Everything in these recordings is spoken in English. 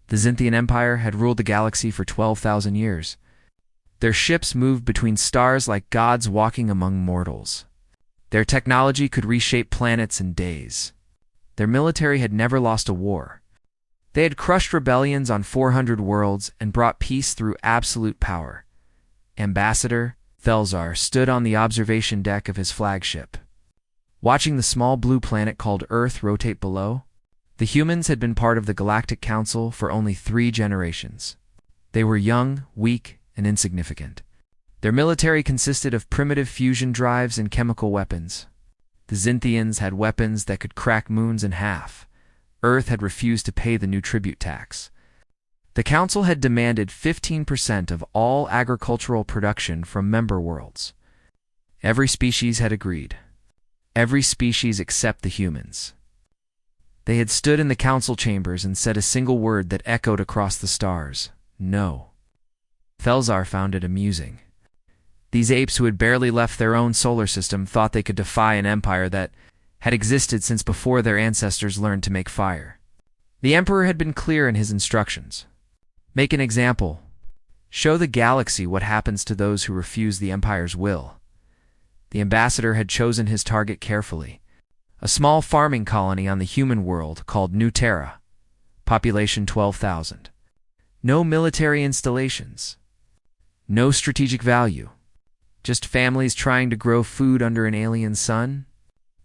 The Zynthian Empire had ruled the galaxy for 12,000 years. Their ships moved between stars like gods walking among mortals. Their technology could reshape planets in days. Their military had never lost a war. They had crushed rebellions on 400 worlds and brought peace through absolute power. Ambassador Thelzar stood on the observation deck of his flagship, watching the small blue planet called Earth rotate below. The humans had been part of the Galactic Council for only 3 generations. They were young, weak, and insignificant. Their military consisted of primitive fusion drives and chemical weapons. The Zynthians had weapons that could crack moons in half. Earth had refused to pay the new tribute tax. The Council had demanded 15% of all agricultural production from member worlds. Every species had agreed. Every species except the humans. They had stood in the council chambers and said a single word that echoed across the stars: no. Thelzar found it amusing. These apes who had barely left their own solar system thought they could defy an empire that had existed since before their ancestors learned to make fire. The Emperor had been clear in his instructions. Make an example. Show the galaxy what happens to those who refuse the Empire's will. The ambassador had chosen his target carefully. A small farming colony on the human world called New Terra. Population 12,000. No military installations. No strategic value. Just families trying to grow food under an alien sun.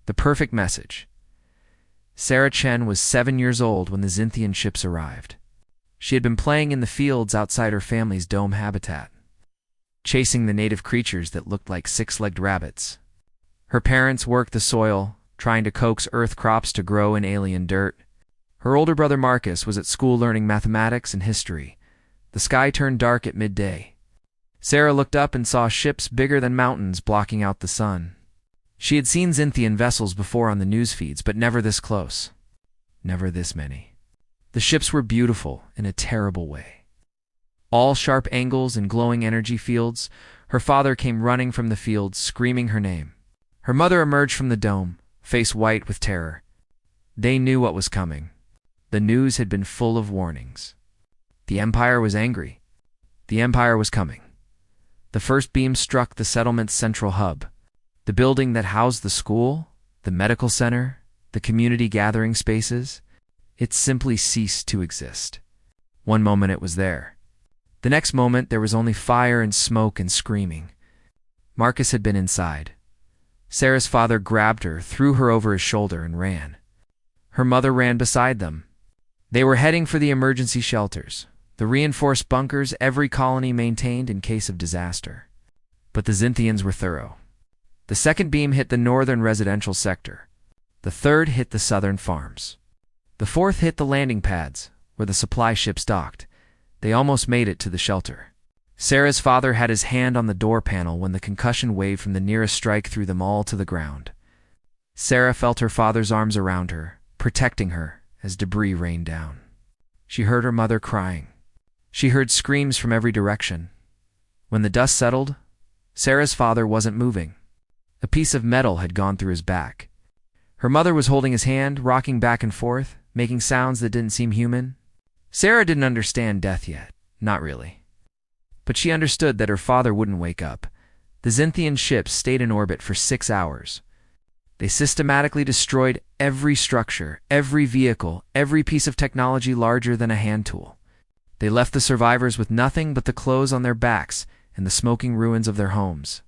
The perfect message. Sarah Chen was 7 years old when the Zynthian ships arrived. She had been playing in the fields outside her family's dome habitat, chasing the native creatures that looked like 6-legged rabbits. Her parents worked the soil, trying to coax Earth crops to grow in alien dirt. Her older brother Marcus was at school learning mathematics and history. The sky turned dark at midday. Sarah looked up and saw ships bigger than mountains blocking out the sun. She had seen Zynthian vessels before on the news feeds, but never this close. Never this many. The ships were beautiful in a terrible way. All sharp angles and glowing energy fields. Her father came running from the field, screaming her name. Her mother emerged from the dome, face white with terror. They knew what was coming. The news had been full of warnings. The Empire was angry. The Empire was coming. The first beam struck the settlement's central hub, the building that housed the school, the medical center, the community gathering spaces. It simply ceased to exist. One moment it was there. The next moment there was only fire and smoke and screaming. Marcus had been inside. Sarah's father grabbed her, threw her over his shoulder, and ran. Her mother ran beside them. They were heading for the emergency shelters, the reinforced bunkers every colony maintained in case of disaster. But the Zynthians were thorough. The second beam hit the northern residential sector. The third hit the southern farms. The fourth hit the landing pads, where the supply ships docked. They almost made it to the shelter. Sarah's father had his hand on the door panel when the concussion wave from the nearest strike threw them all to the ground. Sarah felt her father's arms around her, protecting her as debris rained down. She heard her mother crying. She heard screams from every direction. When the dust settled, Sarah's father wasn't moving. A piece of metal had gone through his back. Her mother was holding his hand, rocking back and forth, making sounds that didn't seem human. Sarah didn't understand death yet, not really. But she understood that her father wouldn't wake up. The Zynthian ships stayed in orbit for 6 hours. They systematically destroyed every structure, every vehicle, every piece of technology larger than a hand tool. They left the survivors with nothing but the clothes on their backs and the smoking ruins of their homes.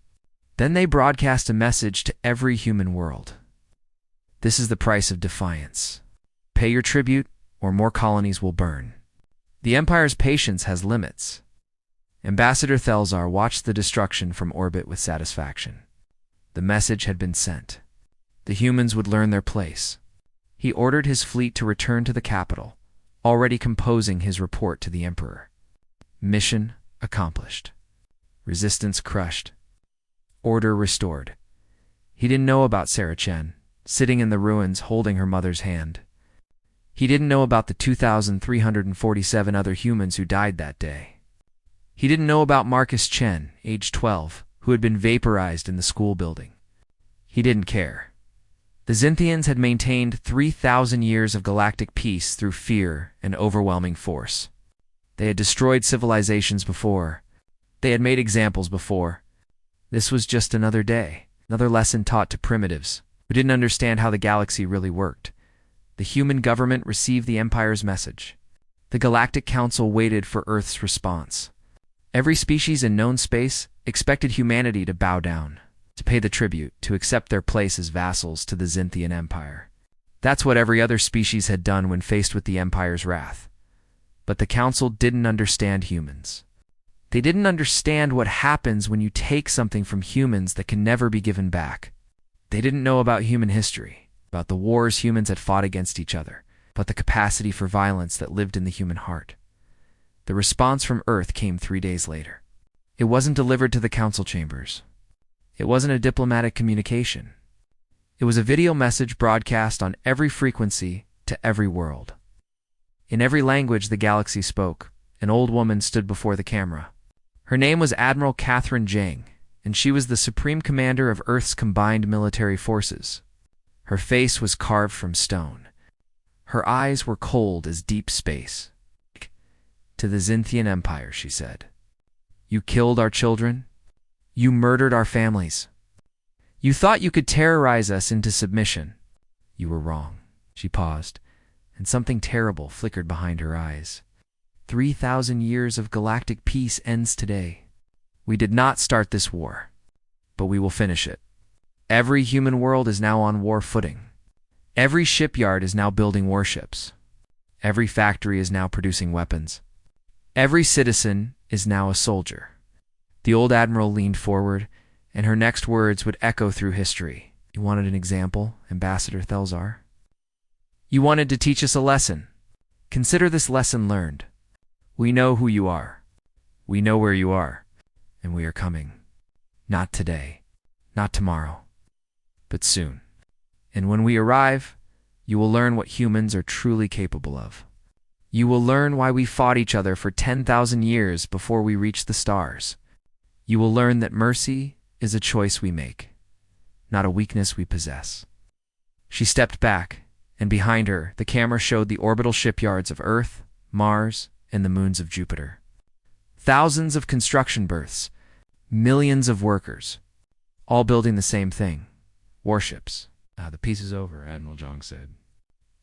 Then they broadcast a message to every human world. This is the price of defiance. Pay your tribute, or more colonies will burn. The Empire's patience has limits. Ambassador Thelzar watched the destruction from orbit with satisfaction. The message had been sent. The humans would learn their place. He ordered his fleet to return to the capital, already composing his report to the Emperor. Mission accomplished. Resistance crushed. Order restored. He didn't know about Sarah Chen, sitting in the ruins holding her mother's hand. He didn't know about the 2,347 other humans who died that day. He didn't know about Marcus Chen, age 12, who had been vaporized in the school building. He didn't care. The Xinthians had maintained 3,000 years of galactic peace through fear and overwhelming force. They had destroyed civilizations before. They had made examples before. This was just another day, another lesson taught to primitives who didn't understand how the galaxy really worked. The human government received the Empire's message. The Galactic Council waited for Earth's response. Every species in known space expected humanity to bow down, to pay the tribute, to accept their place as vassals to the Xinthian Empire. That's what every other species had done when faced with the Empire's wrath. But the Council didn't understand humans. They didn't understand what happens when you take something from humans that can never be given back. They didn't know about human history, about the wars humans had fought against each other, about the capacity for violence that lived in the human heart. The response from Earth came 3 days later. It wasn't delivered to the council chambers. It wasn't a diplomatic communication. It was a video message broadcast on every frequency to every world. In every language the galaxy spoke, an old woman stood before the camera. Her name was Admiral Catherine Jang, and she was the supreme commander of Earth's combined military forces. Her face was carved from stone. Her eyes were cold as deep space. To the Xinthian Empire, she said, "You killed our children. You murdered our families. You thought you could terrorize us into submission. You were wrong." She paused, and something terrible flickered behind her eyes. 3,000 years of galactic peace ends today. We did not start this war, but we will finish it. Every human world is now on war footing. Every shipyard is now building warships. Every factory is now producing weapons. Every citizen is now a soldier. The old admiral leaned forward, and her next words would echo through history. "You wanted an example, Ambassador Thelzar? You wanted to teach us a lesson. Consider this lesson learned. We know who you are. We know where you are, and we are coming. Not today, not tomorrow, but soon. And when we arrive, you will learn what humans are truly capable of. You will learn why we fought each other for 10,000 years before we reached the stars. You will learn that mercy is a choice we make, not a weakness we possess." She stepped back, and behind her, the camera showed the orbital shipyards of Earth, Mars, and the moons of Jupiter. Thousands of construction berths, millions of workers, all building the same thing, warships. "The peace is over," Admiral Zhang said.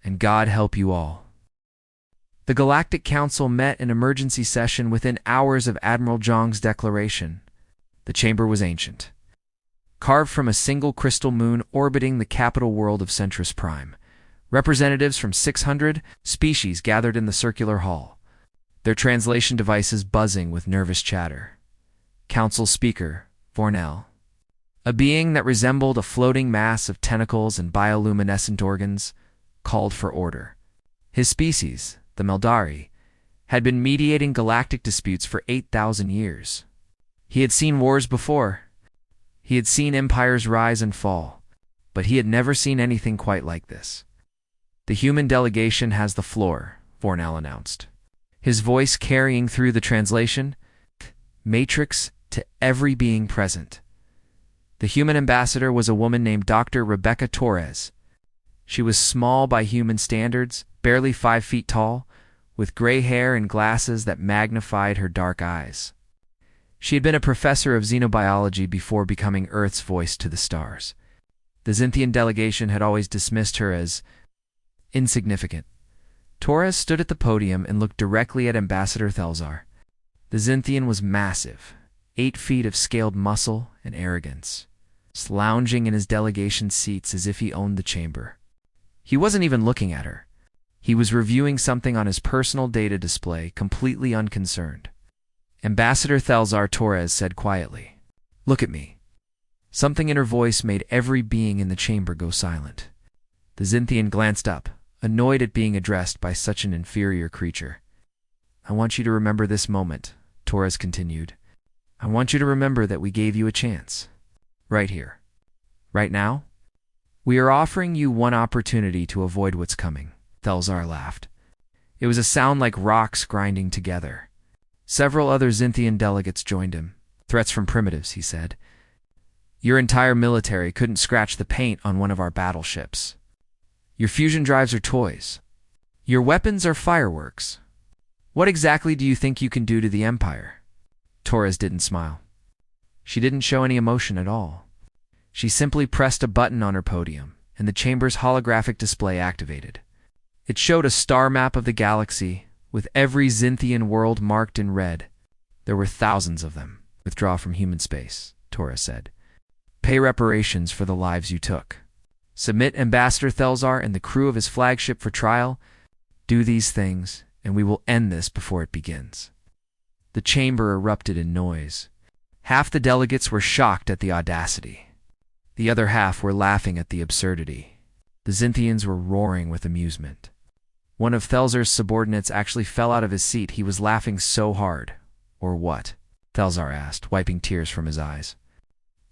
"And God help you all." The Galactic Council met in emergency session within hours of Admiral Zhang's declaration. The chamber was ancient, carved from a single crystal moon orbiting the capital world of Centris Prime. Representatives from 600 species gathered in the circular hall, their translation devices buzzing with nervous chatter. Council Speaker, Vornell, a being that resembled a floating mass of tentacles and bioluminescent organs, called for order. His species, the Meldari, had been mediating galactic disputes for 8,000 years. He had seen wars before. He had seen empires rise and fall, but he had never seen anything quite like this. "The human delegation has the floor," Vornell announced, his voice carrying through the translation, matrix to every being present. The human ambassador was a woman named Dr. Rebecca Torres. She was small by human standards, barely 5 feet tall, with gray hair and glasses that magnified her dark eyes. She had been a professor of xenobiology before becoming Earth's voice to the stars. The Xinthian delegation had always dismissed her as insignificant. Torres stood at the podium and looked directly at Ambassador Thelzar. The Xinthian was massive, 8 feet of scaled muscle and arrogance, lounging in his delegation seats as if he owned the chamber. He wasn't even looking at her. He was reviewing something on his personal data display, completely unconcerned. Ambassador Thelzar Torres said quietly, "Look at me." Something in her voice made every being in the chamber go silent. The Xinthian glanced up, annoyed at being addressed by such an inferior creature. "I want you to remember this moment," Torres continued. "I want you to remember that we gave you a chance. Right here. Right now. We are offering you one opportunity to avoid what's coming." Thelzar laughed. It was a sound like rocks grinding together. Several other Xinthian delegates joined him. "Threats from primitives," he said. Your entire military couldn't scratch the paint on one of our battleships. Your fusion drives are toys. Your weapons are fireworks. What exactly do you think you can do to the Empire? Torres didn't smile. She didn't show any emotion at all. She simply pressed a button on her podium, and the chamber's holographic display activated. It showed a star map of the galaxy, with every Xinthian world marked in red. There were thousands of them. Withdraw from human space, Torres said. Pay reparations for the lives you took. Submit Ambassador Thelzar and the crew of his flagship for trial. Do these things, and we will end this before it begins. The chamber erupted in noise. Half the delegates were shocked at the audacity. The other half were laughing at the absurdity. The Xinthians were roaring with amusement. One of Thelzar's subordinates actually fell out of his seat. He was laughing so hard. Or what? Thelzar asked, wiping tears from his eyes.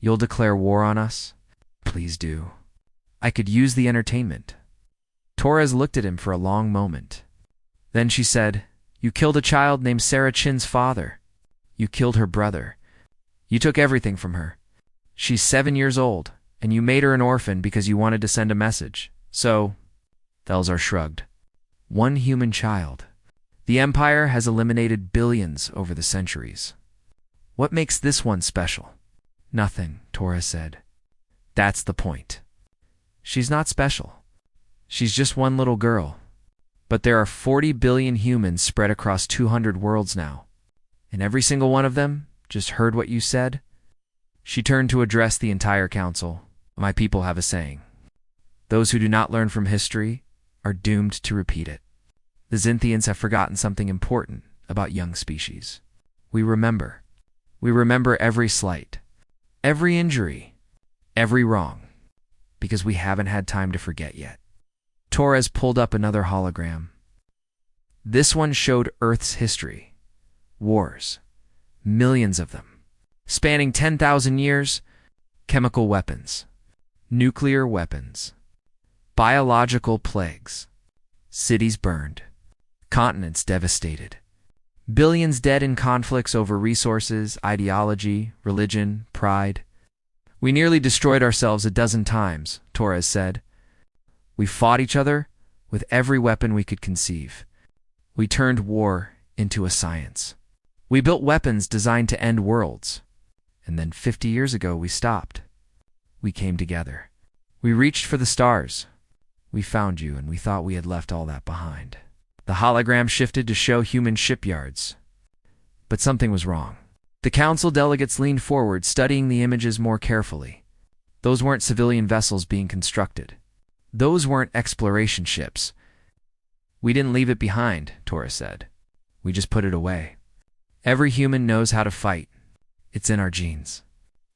You'll declare war on us? Please do. I could use the entertainment. Torres looked at him for a long moment. Then she said, You killed a child named Sarah Chin's father. You killed her brother. You took everything from her. She's 7 years old, and you made her an orphan because you wanted to send a message. So, Thelzar shrugged. One human child. The Empire has eliminated billions over the centuries. What makes this one special? Nothing, Torres said. That's the point. She's not special. She's just one little girl. But there are 40 billion humans spread across 200 worlds now. And every single one of them just heard what you said. She turned to address the entire council. My people have a saying. Those who do not learn from history are doomed to repeat it. The Xinthians have forgotten something important about young species. We remember. We remember every slight, every injury, every wrong, because we haven't had time to forget yet. Torres pulled up another hologram. This one showed Earth's history. Wars. Millions of them. Spanning 10,000 years. Chemical weapons. Nuclear weapons. Biological plagues. Cities burned. Continents devastated. Billions dead in conflicts over resources, ideology, religion, pride. We nearly destroyed ourselves a dozen times, Torres said. We fought each other with every weapon we could conceive. We turned war into a science. We built weapons designed to end worlds. And then 50 years ago we stopped. We came together. We reached for the stars. We found you and we thought we had left all that behind. The hologram shifted to show human shipyards. But something was wrong. The council delegates leaned forward, studying the images more carefully. Those weren't civilian vessels being constructed. Those weren't exploration ships. We didn't leave it behind, Torres said. We just put it away. Every human knows how to fight. It's in our genes.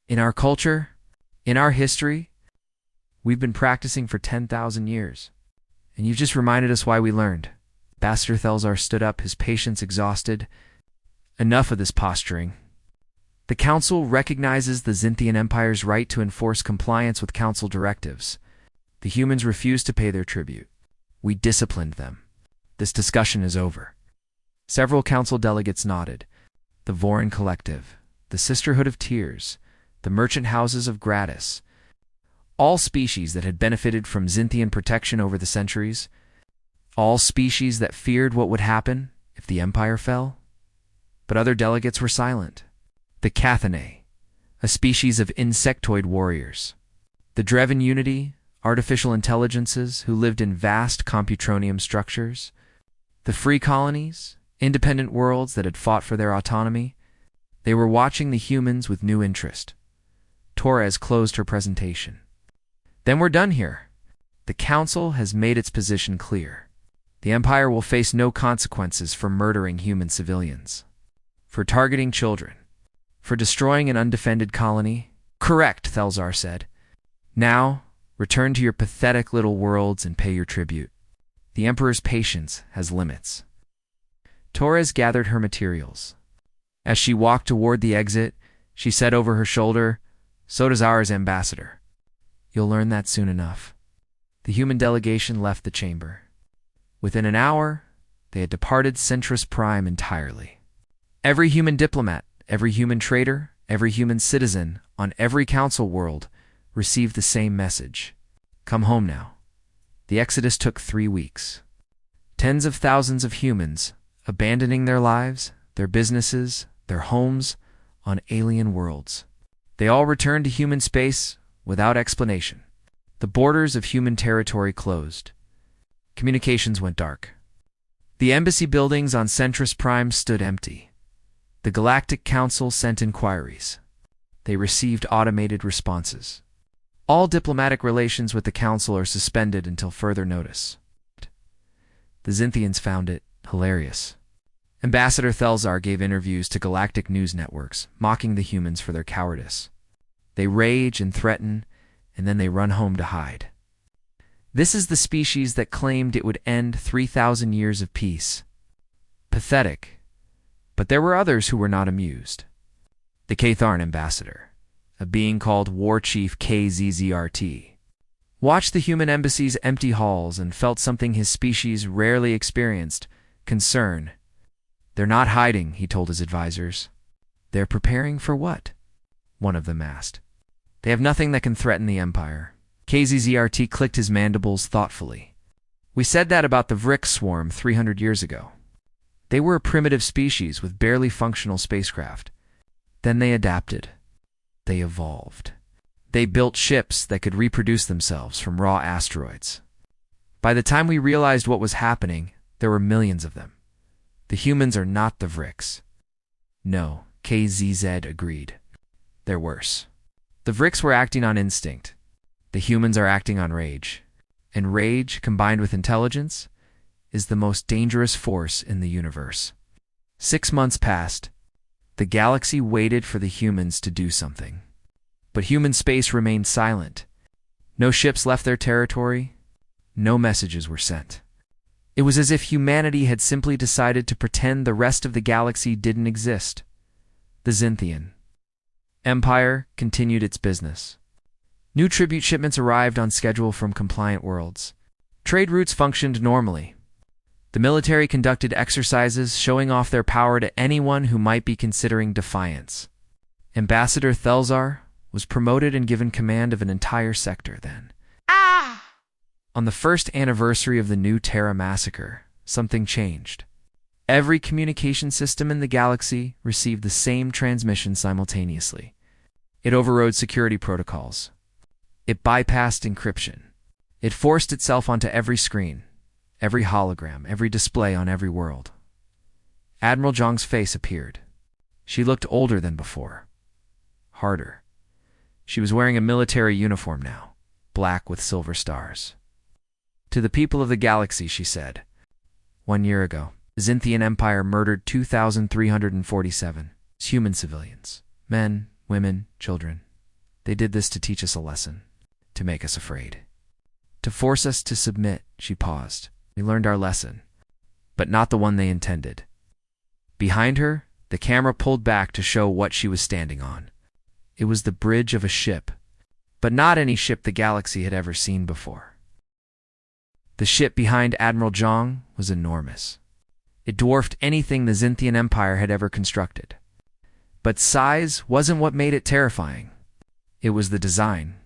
In our culture, in our history, we've been practicing for 10,000 years. And you've just reminded us why we learned. Ambassador Thelzar stood up, his patience exhausted. Enough of this posturing. The Council recognizes the Xinthian Empire's right to enforce compliance with Council directives. The humans refused to pay their tribute. We disciplined them. This discussion is over. Several Council delegates nodded. The Vorin Collective, the Sisterhood of Tears, the Merchant Houses of Gratis. All species that had benefited from Xinthian protection over the centuries. All species that feared what would happen if the Empire fell. But other delegates were silent. The Cathanae, a species of insectoid warriors. The Dreven Unity, artificial intelligences who lived in vast computronium structures. The free colonies, independent worlds that had fought for their autonomy. They were watching the humans with new interest. Torres closed her presentation. Then we're done here. The Council has made its position clear. The Empire will face no consequences for murdering human civilians. For targeting children. For destroying an undefended colony. Correct, Thelzar said. Now, return to your pathetic little worlds and pay your tribute. The Emperor's patience has limits. Torres gathered her materials. As she walked toward the exit, she said over her shoulder, "So does ours, Ambassador. You'll learn that soon enough." The human delegation left the chamber. Within an hour, they had departed Centrus Prime entirely. Every human diplomat, every human trader, Every human citizen on every council world received the same message. Come home now. The exodus took 3 weeks. Tens of thousands of humans abandoning their lives, their businesses, their homes on alien worlds. They all returned to human space without explanation. The borders of human territory closed. Communications went dark. The embassy buildings on Centris Prime stood empty. The Galactic Council sent inquiries. They received automated responses. All diplomatic relations with the Council are suspended until further notice. The Xinthians found it hilarious. Ambassador Thelzar gave interviews to galactic news networks, mocking the humans for their cowardice. They rage and threaten, and then they run home to hide. This is the species that claimed it would end 3,000 years of peace. Pathetic. But there were others who were not amused. The Katharn ambassador, a being called War Chief KZZRT, watched the human embassy's empty halls and felt something his species rarely experienced: concern. They're not hiding, he told his advisors. They're preparing for what? One of them asked. They have nothing that can threaten the Empire. KZZRT clicked his mandibles thoughtfully. We said that about the Vrix swarm 300 years ago. They were a primitive species with barely functional spacecraft. Then they adapted. They evolved. They built ships that could reproduce themselves from raw asteroids. By the time we realized what was happening, there were millions of them. The humans are not the Vrix. No, KZZ agreed. They're worse. The Vrix were acting on instinct. The humans are acting on rage. And rage, combined with intelligence, is the most dangerous force in the universe. 6 months passed. The galaxy waited for the humans to do something. But human space remained silent. No ships left their territory. No messages were sent. It was as if humanity had simply decided to pretend the rest of the galaxy didn't exist. The Xinthian Empire continued its business. New tribute shipments arrived on schedule from compliant worlds. Trade routes functioned normally. The military conducted exercises showing off their power to anyone who might be considering defiance. Ambassador Thelzar was promoted and given command of an entire sector then. On the first anniversary of the New Terra massacre, something changed. Every communication system in the galaxy received the same transmission simultaneously. It overrode security protocols. It bypassed encryption. It forced itself onto every screen, every hologram, every display on every world. Admiral Zhang's face appeared. She looked older than before. Harder. She was wearing a military uniform now, black with silver stars. To the people of the galaxy, she said, 1 year ago, the Xinthian Empire murdered 2,347 human civilians, men, women, children. They did this to teach us a lesson, to make us afraid. To force us to submit, she paused. We learned our lesson, but not the one they intended. Behind her, the camera pulled back to show what she was standing on. It was the bridge of a ship, but not any ship the galaxy had ever seen before. The ship behind Admiral Zhang was enormous. It dwarfed anything the Xinthian Empire had ever constructed. But size wasn't what made it terrifying. It was the design.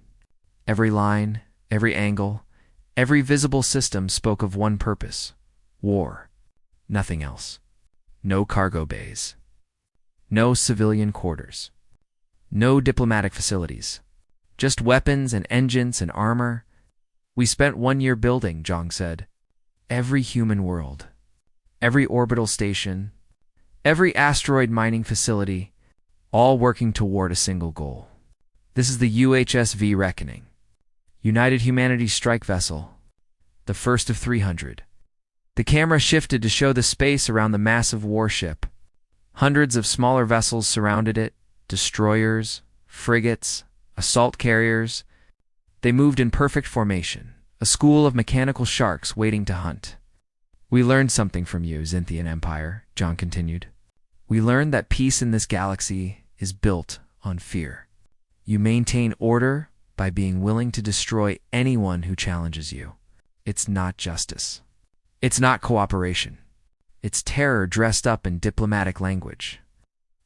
Every line, every angle, every visible system spoke of one purpose: war. Nothing else. No cargo bays. No civilian quarters. No diplomatic facilities. Just weapons and engines and armor. We spent 1 year building, Zhang said. Every human world. Every orbital station. Every asteroid mining facility. All working toward a single goal. This is the UHSV Reckoning. United Humanities Strike Vessel. The first of 300. The camera shifted to show the space around the massive warship. Hundreds of smaller vessels surrounded it. Destroyers, frigates, assault carriers. They moved in perfect formation, a school of mechanical sharks waiting to hunt. We learned something from you, Xinthian Empire, Zhang continued. We learned that peace in this galaxy is built on fear. You maintain order by being willing to destroy anyone who challenges you. It's not justice. It's not cooperation. It's terror dressed up in diplomatic language.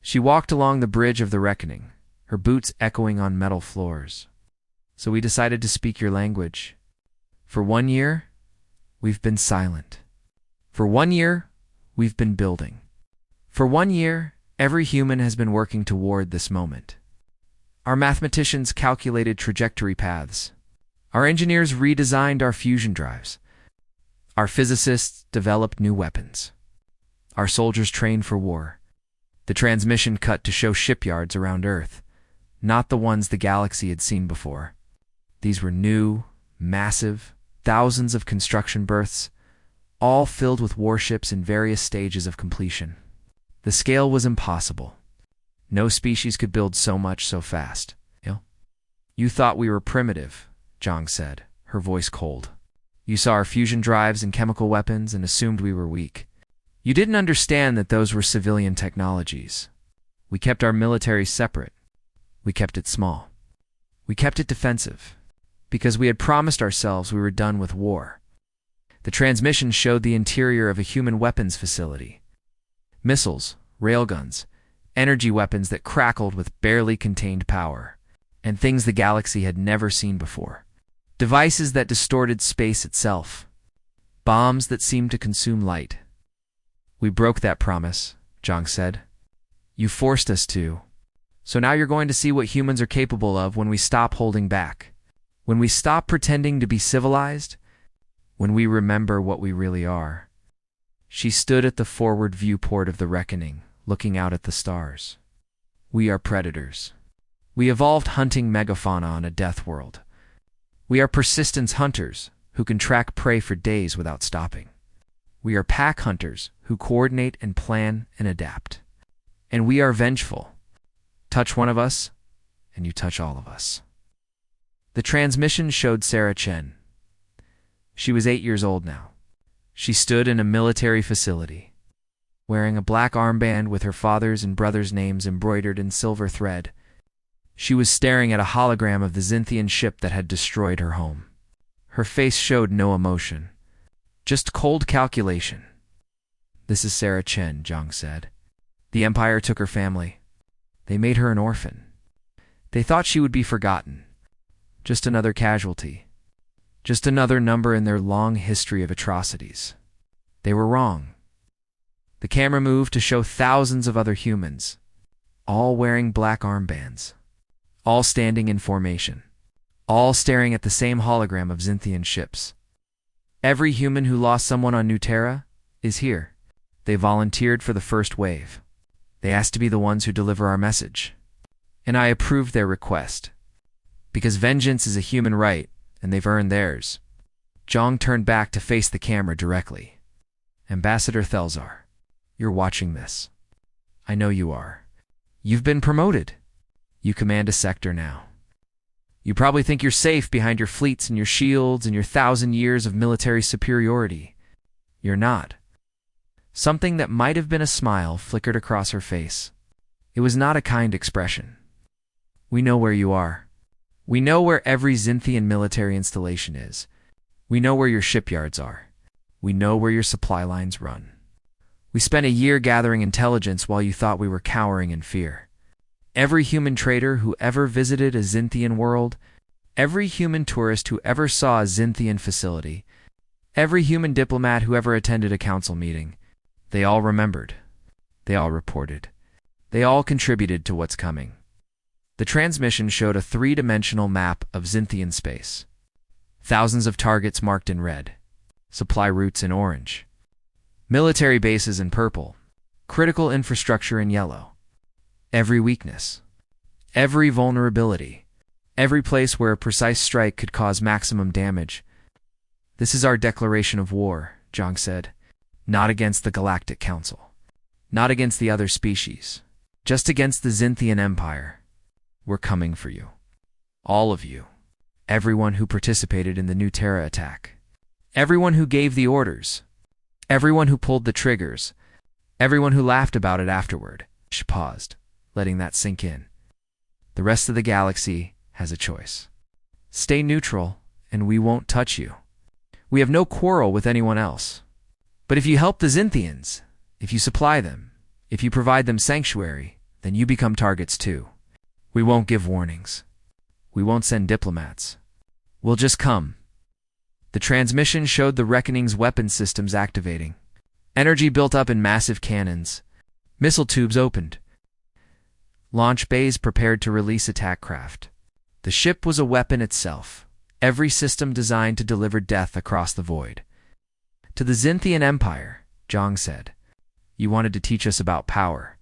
She walked along the bridge of the reckoning, her boots echoing on metal floors. So we decided to speak your language. For 1 year, we've been silent. For 1 year, we've been building. For 1 year, every human has been working toward this moment. Our mathematicians calculated trajectory paths. Our engineers redesigned our fusion drives. Our physicists developed new weapons. Our soldiers trained for war. The transmission cut to show shipyards around Earth, not the ones the galaxy had seen before. These were new, massive, thousands of construction berths, all filled with warships in various stages of completion. The scale was impossible. No species could build so much so fast. You thought we were primitive, Zhang said, her voice cold. You saw our fusion drives and chemical weapons and assumed we were weak. You didn't understand that those were civilian technologies. We kept our military separate. We kept it small. We kept it defensive, because we had promised ourselves we were done with war. The transmission showed the interior of a human weapons facility. Missiles, railguns, energy weapons that crackled with barely contained power, and things the galaxy had never seen before. Devices that distorted space itself. Bombs that seemed to consume light. We broke that promise, Zhang said. You forced us to. So now you're going to see what humans are capable of when we stop holding back. When we stop pretending to be civilized. When we remember what we really are. She stood at the forward viewport of the reckoning, looking out at the stars. We are predators. We evolved hunting megafauna on a death world. We are persistence hunters who can track prey for days without stopping. We are pack hunters who coordinate and plan and adapt. And we are vengeful. Touch one of us, and you touch all of us. The transmission showed Sarah Chen. She was 8 years old now. She stood in a military facility, wearing a black armband with her father's and brother's names embroidered in silver thread. She was staring at a hologram of the Xinthian ship that had destroyed her home. Her face showed no emotion, just cold calculation. This is Sarah Chen, Zhang said. The Empire took her family. They made her an orphan. They thought she would be forgotten. Just another casualty. Just another number in their long history of atrocities. They were wrong. The camera moved to show thousands of other humans, all wearing black armbands, all standing in formation, all staring at the same hologram of Xinthian ships. Every human who lost someone on New Terra is here. They volunteered for the first wave. They asked to be the ones who deliver our message. And I approved their request. Because vengeance is a human right, and they've earned theirs. Zhang turned back to face the camera directly. Ambassador Thelzar, you're watching this. I know you are. You've been promoted. You command a sector now. You probably think you're safe behind your fleets and your shields and your 1,000 years of military superiority. You're not. Something that might have been a smile flickered across her face. It was not a kind expression. We know where you are. We know where every Xinthian military installation is. We know where your shipyards are. We know where your supply lines run. We spent a year gathering intelligence while you thought we were cowering in fear. Every human trader who ever visited a Xinthian world, every human tourist who ever saw a Xinthian facility, every human diplomat who ever attended a council meeting, they all remembered. They all reported. They all contributed to what's coming. The transmission showed a 3-dimensional map of Xinthian space. Thousands of targets marked in red, supply routes in orange, military bases in purple, critical infrastructure in yellow. Every weakness, every vulnerability, every place where a precise strike could cause maximum damage. This is our declaration of war, Zhang said. Not against the Galactic Council. Not against the other species. Just against the Xinthian Empire. We're coming for you. All of you. Everyone who participated in the New Terra attack. Everyone who gave the orders. Everyone who pulled the triggers. Everyone who laughed about it afterward. She paused, letting that sink in. The rest of the galaxy has a choice. Stay neutral, and we won't touch you. We have no quarrel with anyone else. But if you help the Xinthians, if you supply them, if you provide them sanctuary, then you become targets too. We won't give warnings. We won't send diplomats. We'll just come. The transmission showed the Reckoning's weapon systems activating. Energy built up in massive cannons. Missile tubes opened. Launch bays prepared to release attack craft. The ship was a weapon itself, every system designed to deliver death across the void. To the Xinthian Empire, Zhang said, "You wanted to teach us about power.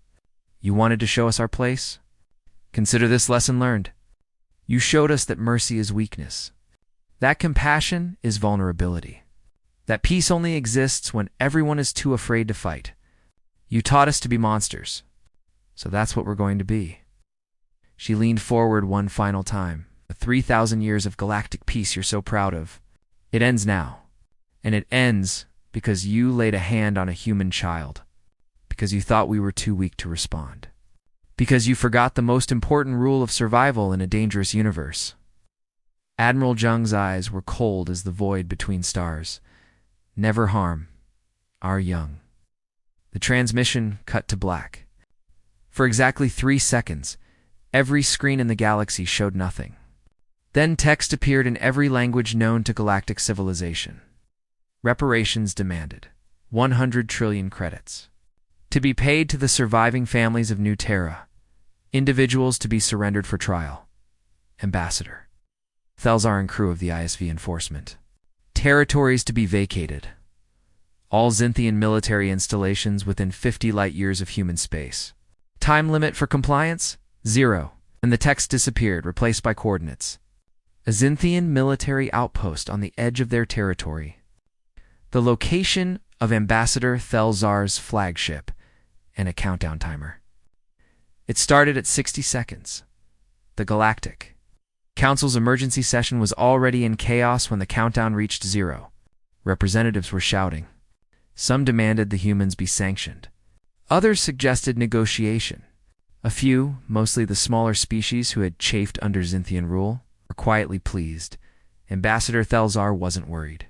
You wanted to show us our place? Consider this lesson learned. You showed us that mercy is weakness, that compassion is vulnerability, that peace only exists when everyone is too afraid to fight. You taught us to be monsters, so that's what we're going to be." She leaned forward one final time. The 3,000 years of galactic peace you're so proud of. It ends now. And it ends because you laid a hand on a human child. Because you thought we were too weak to respond. Because you forgot the most important rule of survival in a dangerous universe. Admiral Zheng's eyes were cold as the void between stars. Never harm our young. The transmission cut to black. For exactly 3 seconds, every screen in the galaxy showed nothing. Then text appeared in every language known to galactic civilization. Reparations demanded. 100 trillion credits. To be paid to the surviving families of New Terra. Individuals to be surrendered for trial. Ambassador. Thelzar and crew of the ISV enforcement. Territories to be vacated. All Xinthian military installations within 50 light-years of human space. Time limit for compliance? 0. And the text disappeared, replaced by coordinates. A Xinthian military outpost on the edge of their territory. The location of Ambassador Thelzar's flagship, and a countdown timer. It started at 60 seconds. The Galactic. Council's emergency session was already in chaos when the countdown reached 0. Representatives were shouting. Some demanded the humans be sanctioned. Others suggested negotiation. A few, mostly the smaller species who had chafed under Xinthian rule, were quietly pleased. Ambassador Thelzar wasn't worried.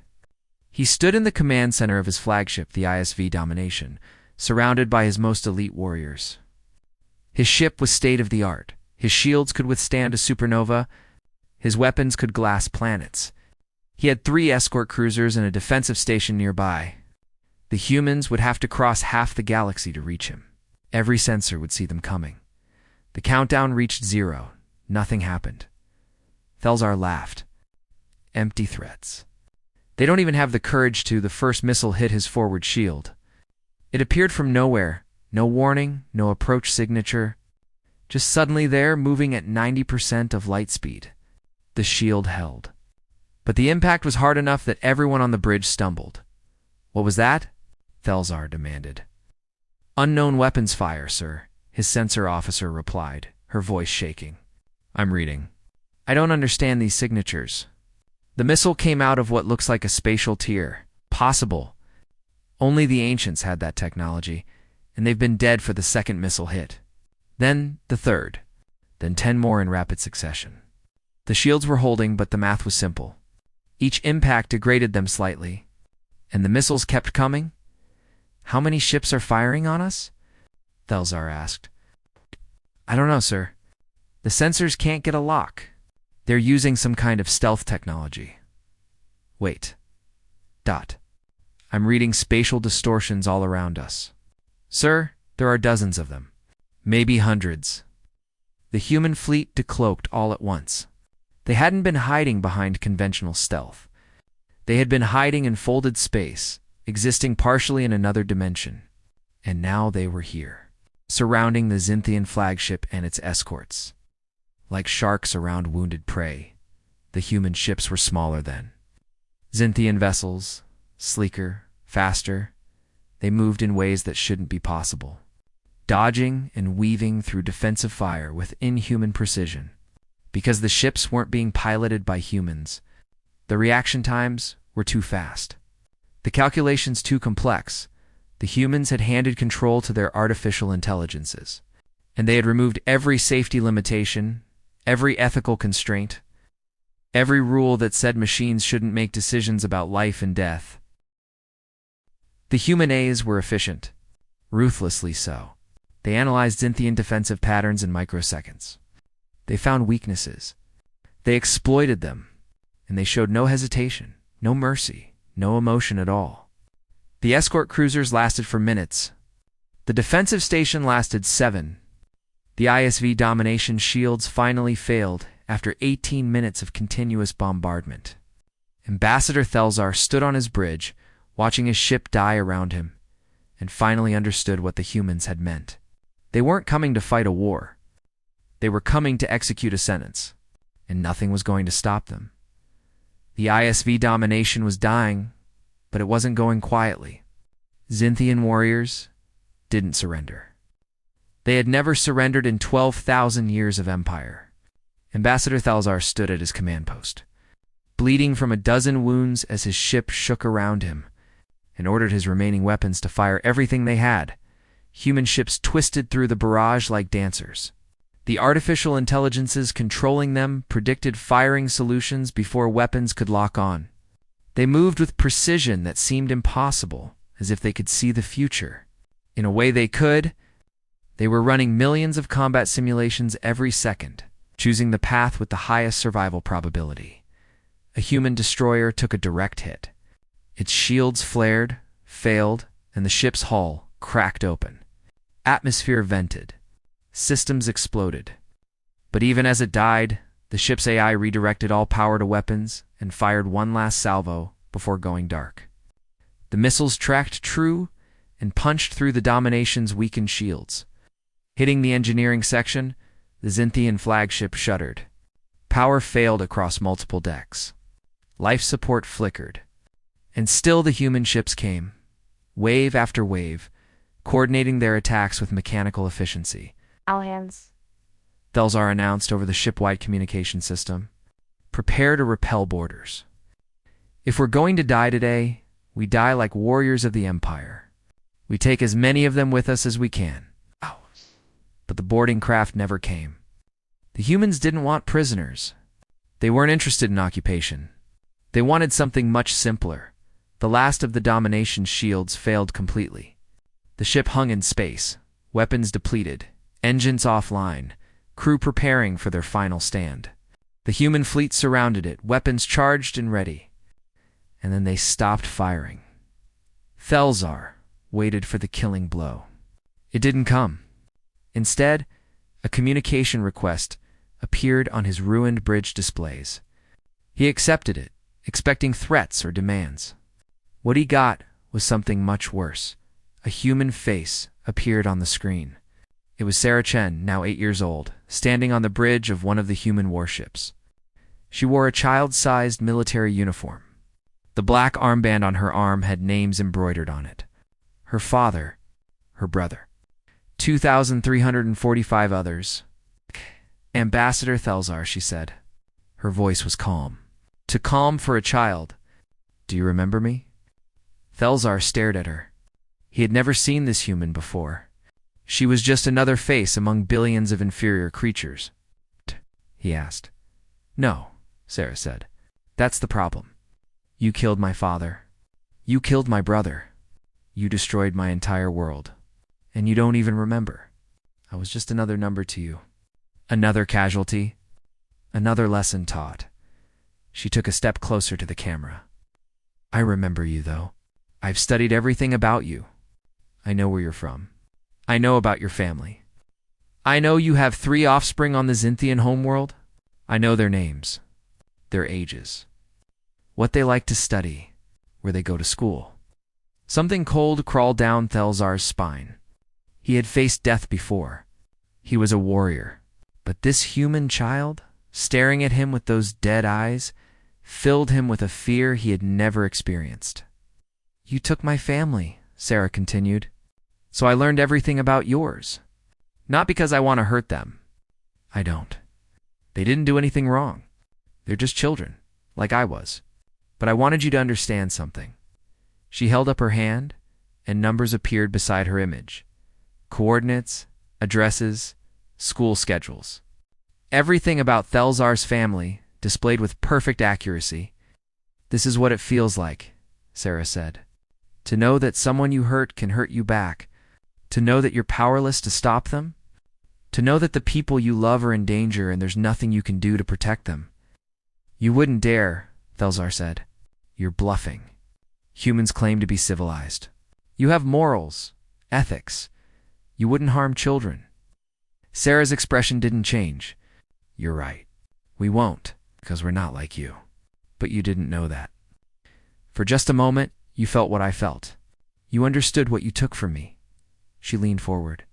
He stood in the command center of his flagship, the ISV Domination, surrounded by his most elite warriors. His ship was state-of-the-art. His shields could withstand a supernova. His weapons could glass planets. He had 3 escort cruisers and a defensive station nearby. The humans would have to cross half the galaxy to reach him. Every sensor would see them coming. The countdown reached 0. Nothing happened. Thelzar laughed. Empty threats. They don't even have the courage to. The first missile hit his forward shield. It appeared from nowhere. No warning, no approach signature. Just suddenly there, moving at 90% of light speed. The shield held. But the impact was hard enough that everyone on the bridge stumbled. What was that? Thelzar demanded. Unknown weapons fire, sir, his sensor officer replied, her voice shaking. I'm reading. I don't understand these signatures. The missile came out of what looks like a spatial tier. Possible. Only the ancients had that technology, and they've been dead for the second missile hit. Then the third. Then 10 more in rapid succession. The shields were holding, but the math was simple. Each impact degraded them slightly. And the missiles kept coming? How many ships are firing on us? Thelzar asked. I don't know, sir. The sensors can't get a lock. They're using some kind of stealth technology. Wait. I'm reading spatial distortions all around us. Sir, there are dozens of them. Maybe hundreds. The human fleet decloaked all at once. They hadn't been hiding behind conventional stealth. They had been hiding in folded space, existing partially in another dimension. And now they were here, surrounding the Xinthian flagship and its escorts. Like sharks around wounded prey, the human ships were smaller then. Xinthian vessels, sleeker, faster, they moved in ways that shouldn't be possible, dodging and weaving through defensive fire with inhuman precision. Because the ships weren't being piloted by humans, the reaction times were too fast. The calculations too complex. The humans had handed control to their artificial intelligences, and they had removed every safety limitation, every ethical constraint, every rule that said machines shouldn't make decisions about life and death. The human A's were efficient, ruthlessly so. They analyzed Xinthian defensive patterns in microseconds. They found weaknesses. They exploited them, and they showed no hesitation, no mercy, no emotion at all. The escort cruisers lasted for minutes. The defensive station lasted 7. The ISV domination shields finally failed after 18 minutes of continuous bombardment. Ambassador Thelzar stood on his bridge, watching his ship die around him, and finally understood what the humans had meant. They weren't coming to fight a war. They were coming to execute a sentence, and nothing was going to stop them. The ISV domination was dying, but it wasn't going quietly. Xinthian warriors didn't surrender. They had never surrendered in 12,000 years of empire. Ambassador Thelzar stood at his command post, bleeding from a dozen wounds as his ship shook around him, and ordered his remaining weapons to fire everything they had. Human ships twisted through the barrage like dancers. The artificial intelligences controlling them predicted firing solutions before weapons could lock on. They moved with precision that seemed impossible, as if they could see the future. In a way they could. They were running millions of combat simulations every second, choosing the path with the highest survival probability. A human destroyer took a direct hit. Its shields flared, failed, and the ship's hull cracked open. Atmosphere vented. Systems exploded. But even as it died, the ship's AI redirected all power to weapons and fired one last salvo before going dark. The missiles tracked true and punched through the domination's weakened shields. Hitting the engineering section, the Xinthian flagship shuddered. Power failed across multiple decks. Life support flickered. And still the human ships came, wave after wave, coordinating their attacks with mechanical efficiency. All hands. Thelzar announced over the ship-wide communication system. Prepare to repel borders. If we're going to die today, we die like warriors of the Empire. We take as many of them with us as we can. Oh. But the boarding craft never came. The humans didn't want prisoners. They weren't interested in occupation. They wanted something much simpler. The last of the domination shields failed completely. The ship hung in space, weapons depleted, engines offline, crew preparing for their final stand. The human fleet surrounded it, weapons charged and ready. And then they stopped firing. Thelzar waited for the killing blow. It didn't come. Instead, a communication request appeared on his ruined bridge displays. He accepted it, expecting threats or demands. What he got was something much worse. A human face appeared on the screen. It was Sarah Chen, now 8 years old, standing on the bridge of one of the human warships. She wore a child-sized military uniform. The black armband on her arm had names embroidered on it. Her father, her brother, 2,345 others. Ambassador Thelzar, she said. Her voice was calm. Too calm for a child. Do you remember me? Thelzar stared at her. He had never seen this human before. She was just another face among billions of inferior creatures. He asked. No, Sarah said. That's the problem. You killed my father. You killed my brother. You destroyed my entire world. And you don't even remember. I was just another number to you. Another casualty. Another lesson taught. She took a step closer to the camera. I remember you, though. I've studied everything about you. I know where you're from. I know about your family. I know you have 3 offspring on the Xinthian homeworld. I know their names, their ages, what they like to study, where they go to school. Something cold crawled down Thelzar's spine. He had faced death before. He was a warrior. But this human child, staring at him with those dead eyes, filled him with a fear he had never experienced. You took my family, Sarah continued. So I learned everything about yours. Not because I want to hurt them. I don't. They didn't do anything wrong. They're just children, like I was. But I wanted you to understand something. She held up her hand, and numbers appeared beside her image. Coordinates, addresses, school schedules. Everything about Thelzar's family, displayed with perfect accuracy. This is what it feels like, Sarah said. To know that someone you hurt can hurt you back, To know that you're powerless to stop them? To know that the people you love are in danger and there's nothing you can do to protect them? You wouldn't dare, Thelzar said. You're bluffing. Humans claim to be civilized. You have morals, ethics. You wouldn't harm children. Sarah's expression didn't change. You're right. We won't, because we're not like you. But you didn't know that. For just a moment, you felt what I felt. You understood what you took from me. She leaned forward.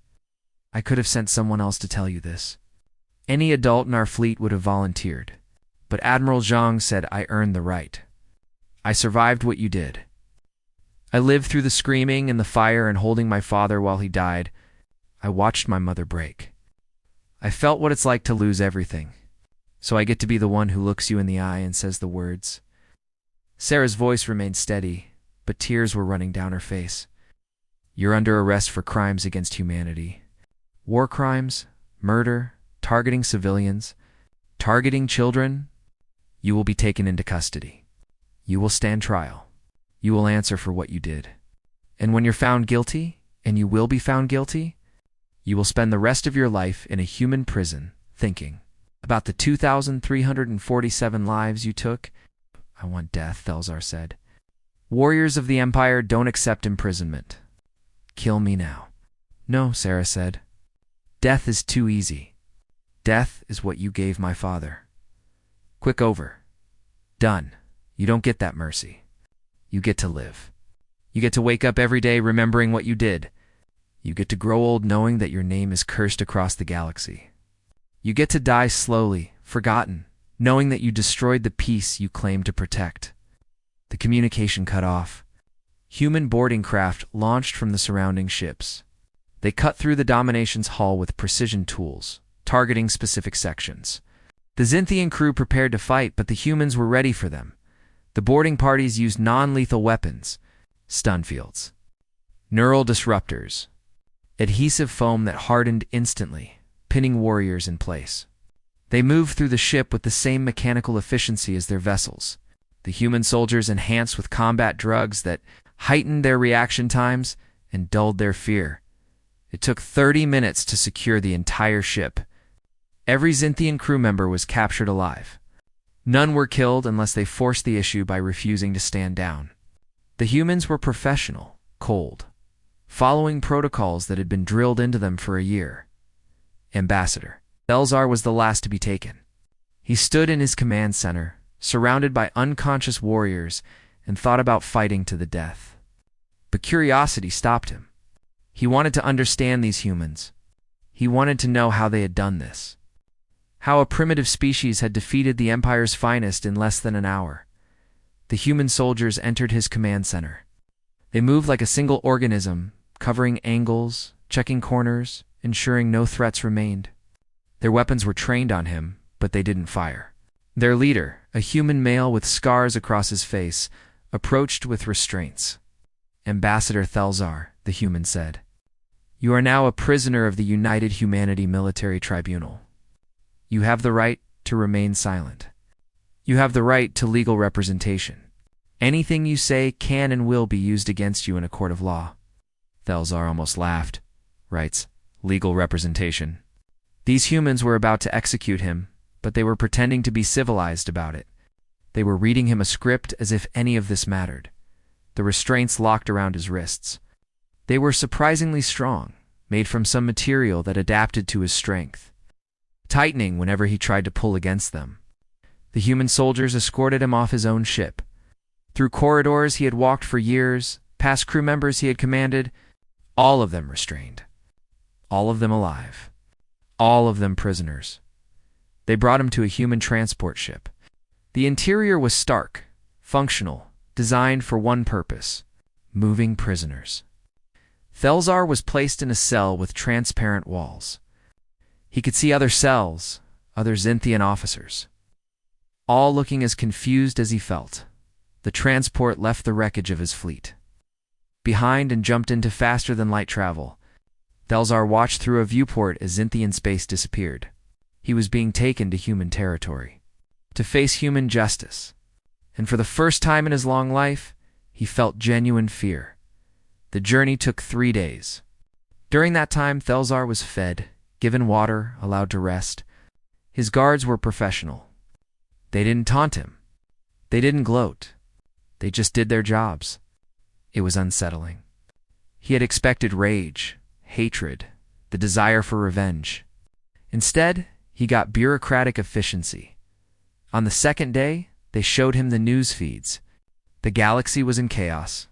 I could have sent someone else to tell you this. Any adult in our fleet would have volunteered. But Admiral Zhang said I earned the right. I survived what you did. I lived through the screaming and the fire and holding my father while he died. I watched my mother break. I felt what it's like to lose everything. So I get to be the one who looks you in the eye and says the words. Sarah's voice remained steady, but tears were running down her face. You're under arrest for crimes against humanity. War crimes, murder, targeting civilians, targeting children. You will be taken into custody. You will stand trial. You will answer for what you did. And when you're found guilty, and you will be found guilty, you will spend the rest of your life in a human prison thinking about the 2,347 lives you took. I want death, Thelzar said. Warriors of the Empire don't accept imprisonment. Kill me now. No, Sarah said. Death is too easy. Death is what you gave my father. Quick over. Done. You don't get that mercy. You get to live. You get to wake up every day remembering what you did. You get to grow old knowing that your name is cursed across the galaxy. You get to die slowly, forgotten, knowing that you destroyed the peace you claimed to protect. The communication cut off. Human boarding craft launched from the surrounding ships. They cut through the Domination's hull with precision tools, targeting specific sections. The Xinthian crew prepared to fight, but the humans were ready for them. The boarding parties used non-lethal weapons, stun fields, neural disruptors, adhesive foam that hardened instantly, pinning warriors in place. They moved through the ship with the same mechanical efficiency as their vessels. The human soldiers enhanced with combat drugs that heightened their reaction times and dulled their fear. It took 30 minutes to secure the entire ship. Every Xinthian crew member was captured alive. None were killed unless they forced the issue by refusing to stand down. The humans were professional, cold, following protocols that had been drilled into them for a year. Ambassador Thelzar was the last to be taken. He stood in his command center, surrounded by unconscious warriors, and thought about fighting to the death. But curiosity stopped him. He wanted to understand these humans. He wanted to know how they had done this. How a primitive species had defeated the Empire's finest in less than an hour. The human soldiers entered his command center. They moved like a single organism, covering angles, checking corners, ensuring no threats remained. Their weapons were trained on him, but they didn't fire. Their leader, a human male with scars across his face, approached with restraints. Ambassador Thelzar, the human said, you are now a prisoner of the United Humanity Military Tribunal. You have the right to remain silent. You have the right to legal representation. Anything you say can and will be used against you in a court of law. Thelzar almost laughed. Rights, legal representation. These humans were about to execute him, but they were pretending to be civilized about it. They were reading him a script as if any of this mattered. The restraints locked around his wrists. They were surprisingly strong, made from some material that adapted to his strength, tightening whenever he tried to pull against them. The human soldiers escorted him off his own ship. Through corridors he had walked for years, past crew members he had commanded, all of them restrained, all of them alive, all of them prisoners. They brought him to a human transport ship. The interior was stark, functional, designed for one purpose: moving prisoners. Thelzar was placed in a cell with transparent walls. He could see other cells, other Xinthian officers, all looking as confused as he felt. The transport left the wreckage of his fleet behind and jumped into faster-than-light travel. Thelzar watched through a viewport as Xinthian space disappeared. He was being taken to human territory, to face human justice. And for the first time in his long life, he felt genuine fear. The journey took 3 days. During that time, Thelzar was fed, given water, allowed to rest. His guards were professional. They didn't taunt him. They didn't gloat. They just did their jobs. It was unsettling. He had expected rage, hatred, the desire for revenge. Instead, he got bureaucratic efficiency. On the second day, they showed him the news feeds. The galaxy was in chaos.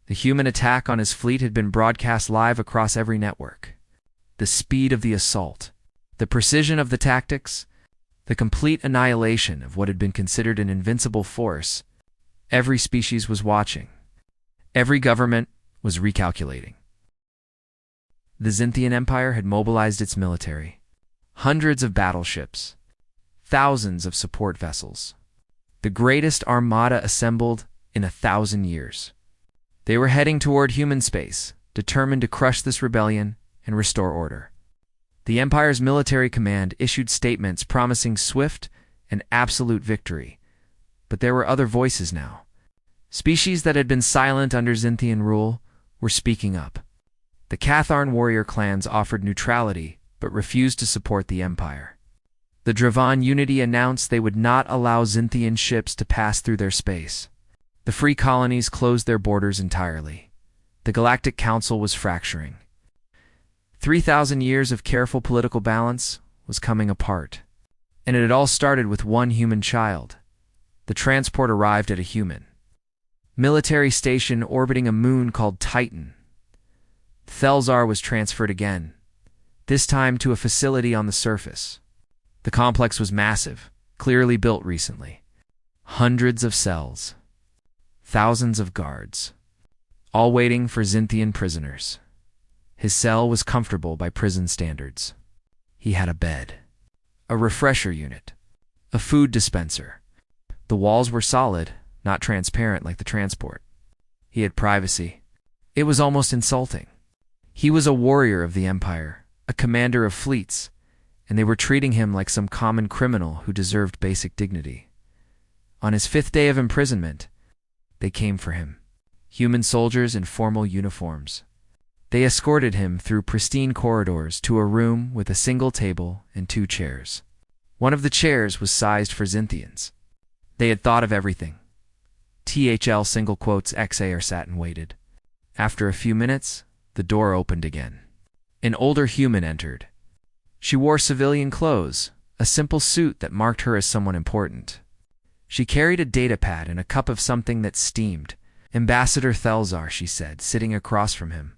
The human attack on his fleet had been broadcast live across every network. The speed of the assault, the precision of the tactics, the complete annihilation of what had been considered an invincible force. Every species was watching. Every government was recalculating. The Zintian Empire had mobilized its military. Hundreds of battleships. Thousands of support vessels. The greatest armada assembled in 1,000 years. They were heading toward human space, determined to crush this rebellion and restore order. The Empire's military command issued statements promising swift and absolute victory. But there were other voices now. Species that had been silent under Zintian rule were speaking up. The Catharn warrior clans offered neutrality but refused to support the Empire. The Dravan Unity announced they would not allow Zintian ships to pass through their space. The free colonies closed their borders entirely. The Galactic Council was fracturing. 3,000 years of careful political balance was coming apart. And it had all started with one human child. The transport arrived at a human military station orbiting a moon called Titan. Thelzar was transferred again, this time to a facility on the surface. The complex was massive, clearly built recently. Hundreds of cells. Thousands of guards. All waiting for Zintian prisoners. His cell was comfortable by prison standards. He had a bed. A refresher unit. A food dispenser. The walls were solid, not transparent like the transport. He had privacy. It was almost insulting. He was a warrior of the Empire, a commander of fleets, and they were treating him like some common criminal who deserved basic dignity. On his 5th day of imprisonment, they came for him. Human soldiers in formal uniforms. They escorted him through pristine corridors to a room with a single table and 2 chairs. One of the chairs was sized for Zintians. They had thought of everything. THL single quotes XAR sat and waited. After a few minutes, the door opened again. An older human entered. She wore civilian clothes, a simple suit that marked her as someone important. She carried a datapad and a cup of something that steamed. Ambassador Thelzar, she said, sitting across from him.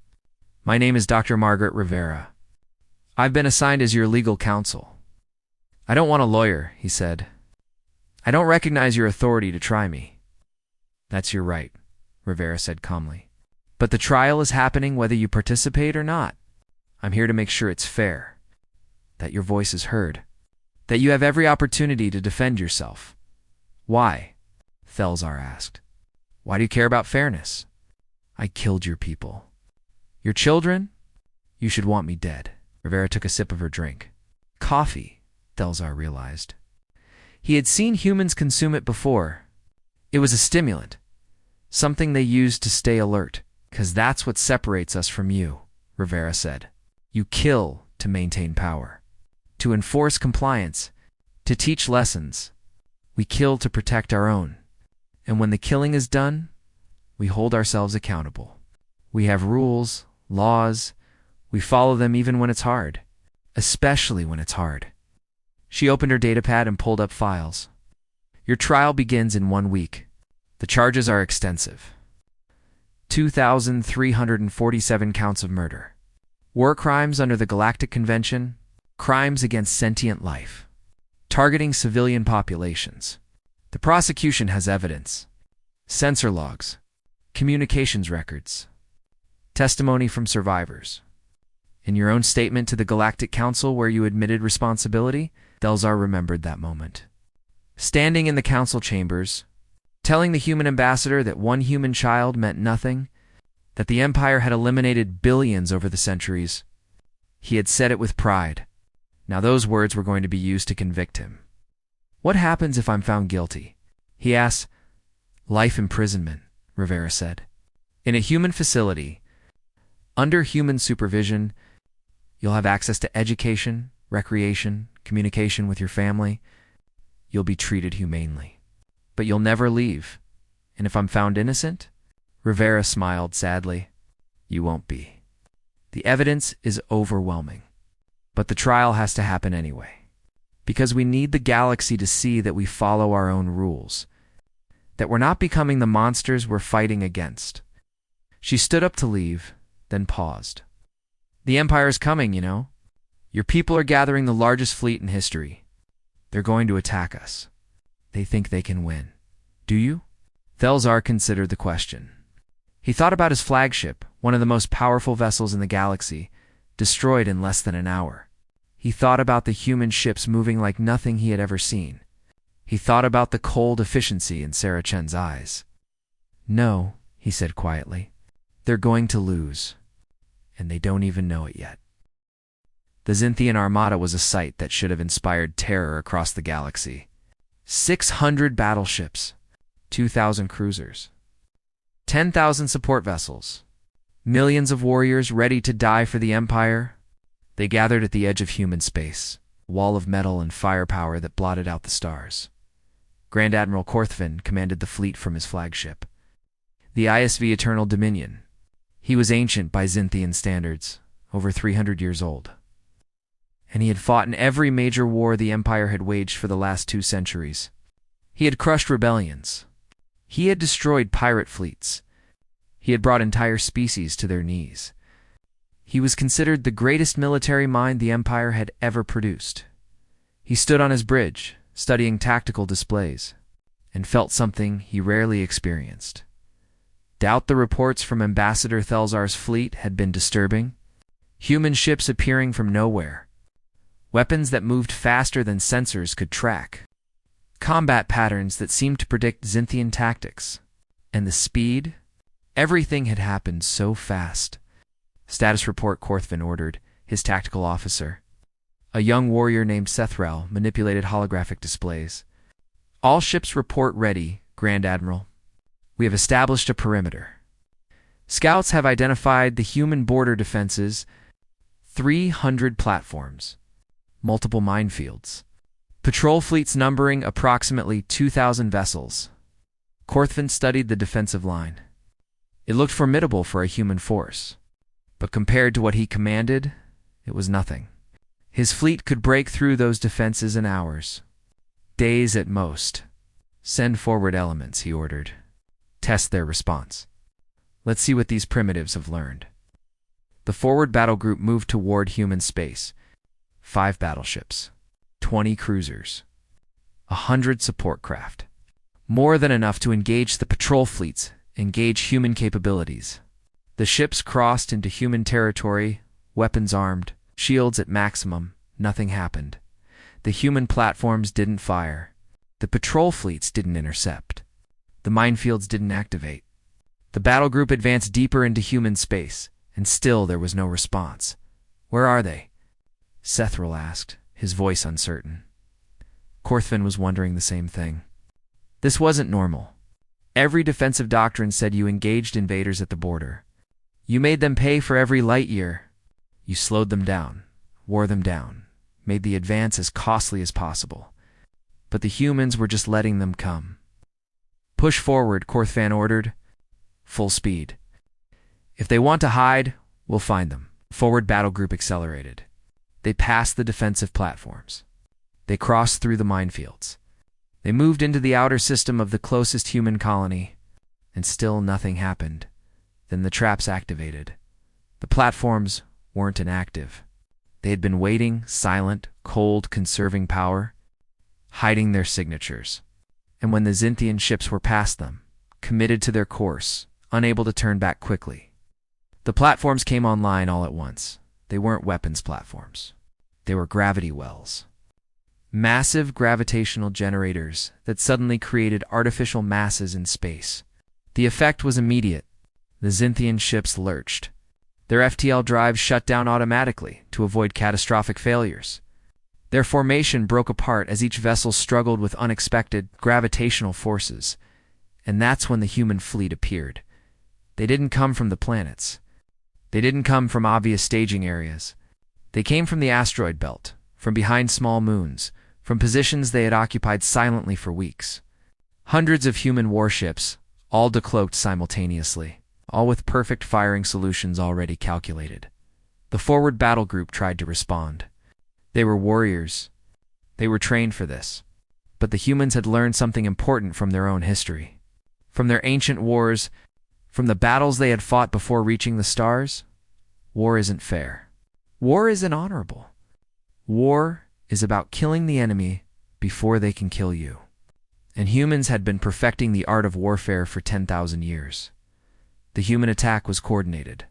My name is Dr. Margaret Rivera. I've been assigned as your legal counsel. I don't want a lawyer, he said. I don't recognize your authority to try me. That's your right, Rivera said calmly. But the trial is happening whether you participate or not. I'm here to make sure it's fair, that your voice is heard, that you have every opportunity to defend yourself. Why? Thelzar asked. Why do you care about fairness? I killed your people. Your children? You should want me dead. Rivera took a sip of her drink. Coffee, Thelzar realized. He had seen humans consume it before. It was a stimulant, something they used to stay alert. 'Cause that's what separates us from you, Rivera said. You kill to maintain power, to enforce compliance, to teach lessons. We kill to protect our own. And when the killing is done, we hold ourselves accountable. We have rules, laws. We follow them even when it's hard, especially when it's hard. She opened her datapad and pulled up files. Your trial begins in 1 week. The charges are extensive. 2,347 counts of murder. War crimes under the Galactic Convention, crimes against sentient life, targeting civilian populations. The prosecution has evidence. Sensor logs, communications records, testimony from survivors. In your own statement to the Galactic Council where you admitted responsibility, Thelzar remembered that moment. Standing in the council chambers, telling the human ambassador that one human child meant nothing, that the Empire had eliminated billions over the centuries. He had said it with pride. Now those words were going to be used to convict him. What happens if I'm found guilty? He asked. Life imprisonment, Rivera said. In a human facility, Under human supervision, you'll have access to education, recreation, communication with your family. You'll be treated humanely. But you'll never leave. And if I'm found innocent? Rivera smiled sadly. You won't be. The evidence is overwhelming. But the trial has to happen anyway. Because we need the galaxy to see that we follow our own rules. That we're not becoming the monsters we're fighting against. She stood up to leave, then paused. The Empire's coming, you know. Your people are gathering the largest fleet in history. They're going to attack us. They think they can win. Do you? Thelzar considered the question. He thought about his flagship, one of the most powerful vessels in the galaxy, destroyed in less than an hour. He thought about the human ships moving like nothing he had ever seen. He thought about the cold efficiency in Sarah Chen's eyes. No, he said quietly. They're going to lose. And they don't even know it yet. The Xinthian Armada was a sight that should have inspired terror across the galaxy. 600 battleships, 2,000 cruisers, 10,000 support vessels, millions of warriors ready to die for the Empire. They gathered at the edge of human space, a wall of metal and firepower that blotted out the stars. Grand Admiral Korthvin commanded the fleet from his flagship, the ISV Eternal Dominion. He was ancient by Xinthian standards, over 300 years old. And he had fought in every major war the Empire had waged for the last 2 centuries. He had crushed rebellions. He had destroyed pirate fleets. He had brought entire species to their knees. He was considered the greatest military mind the Empire had ever produced. He stood on his bridge, studying tactical displays, and felt something he rarely experienced. Doubt the reports from Ambassador Thelzar's fleet had been disturbing. Human ships appearing from nowhere. Weapons that moved faster than sensors could track. Combat patterns that seemed to predict Xinthian tactics. And the speed? Everything had happened so fast. Status report, Korthvin ordered, his tactical officer. A young warrior named Sethrel manipulated holographic displays. All ships report ready, Grand Admiral. We have established a perimeter. Scouts have identified the human border defenses, 300 platforms, multiple minefields, patrol fleets numbering approximately 2,000 vessels. Korthvin studied the defensive line. It looked formidable for a human force, but compared to what he commanded, it was nothing. His fleet could break through those defenses in hours, days at most. Send forward elements, he ordered. Test their response. Let's see what these primitives have learned. The forward battle group moved toward human space. 5 battleships, 20 cruisers, 100 support craft. More than enough to engage the patrol fleets, engage human capabilities. The ships crossed into human territory, weapons armed, shields at maximum. Nothing happened. The human platforms didn't fire. The patrol fleets didn't intercept. The minefields didn't activate. The battle group advanced deeper into human space, and still there was no response. Where are they? Sethrel asked, his voice uncertain. Korthvin was wondering the same thing. This wasn't normal. Every defensive doctrine said you engaged invaders at the border. You made them pay for every light year. You slowed them down, wore them down, made the advance as costly as possible. But the humans were just letting them come. Push forward, Korthvin ordered. Full speed. If they want to hide, we'll find them. Forward battle group accelerated. They passed the defensive platforms. They crossed through the minefields. They moved into the outer system of the closest human colony, and still nothing happened. Then the traps activated. The platforms weren't inactive. They had been waiting, silent, cold, conserving power, hiding their signatures. And when the Xinthian ships were past them, committed to their course, unable to turn back quickly. The platforms came online all at once. They weren't weapons platforms. They were gravity wells. Massive gravitational generators that suddenly created artificial masses in space. The effect was immediate. The Xinthian ships lurched. Their FTL drives shut down automatically to avoid catastrophic failures. Their formation broke apart as each vessel struggled with unexpected gravitational forces. And that's when the human fleet appeared. They didn't come from the planets. They didn't come from obvious staging areas. They came from the asteroid belt, from behind small moons, from positions they had occupied silently for weeks. Hundreds of human warships, all decloaked simultaneously, all with perfect firing solutions already calculated. The forward battle group tried to respond. They were warriors. They were trained for this. But the humans had learned something important from their own history. From their ancient wars, from the battles they had fought before reaching the stars. War isn't fair. War isn't honorable. War is about killing the enemy before they can kill you. And humans had been perfecting the art of warfare for 10,000 years. The human attack was coordinated.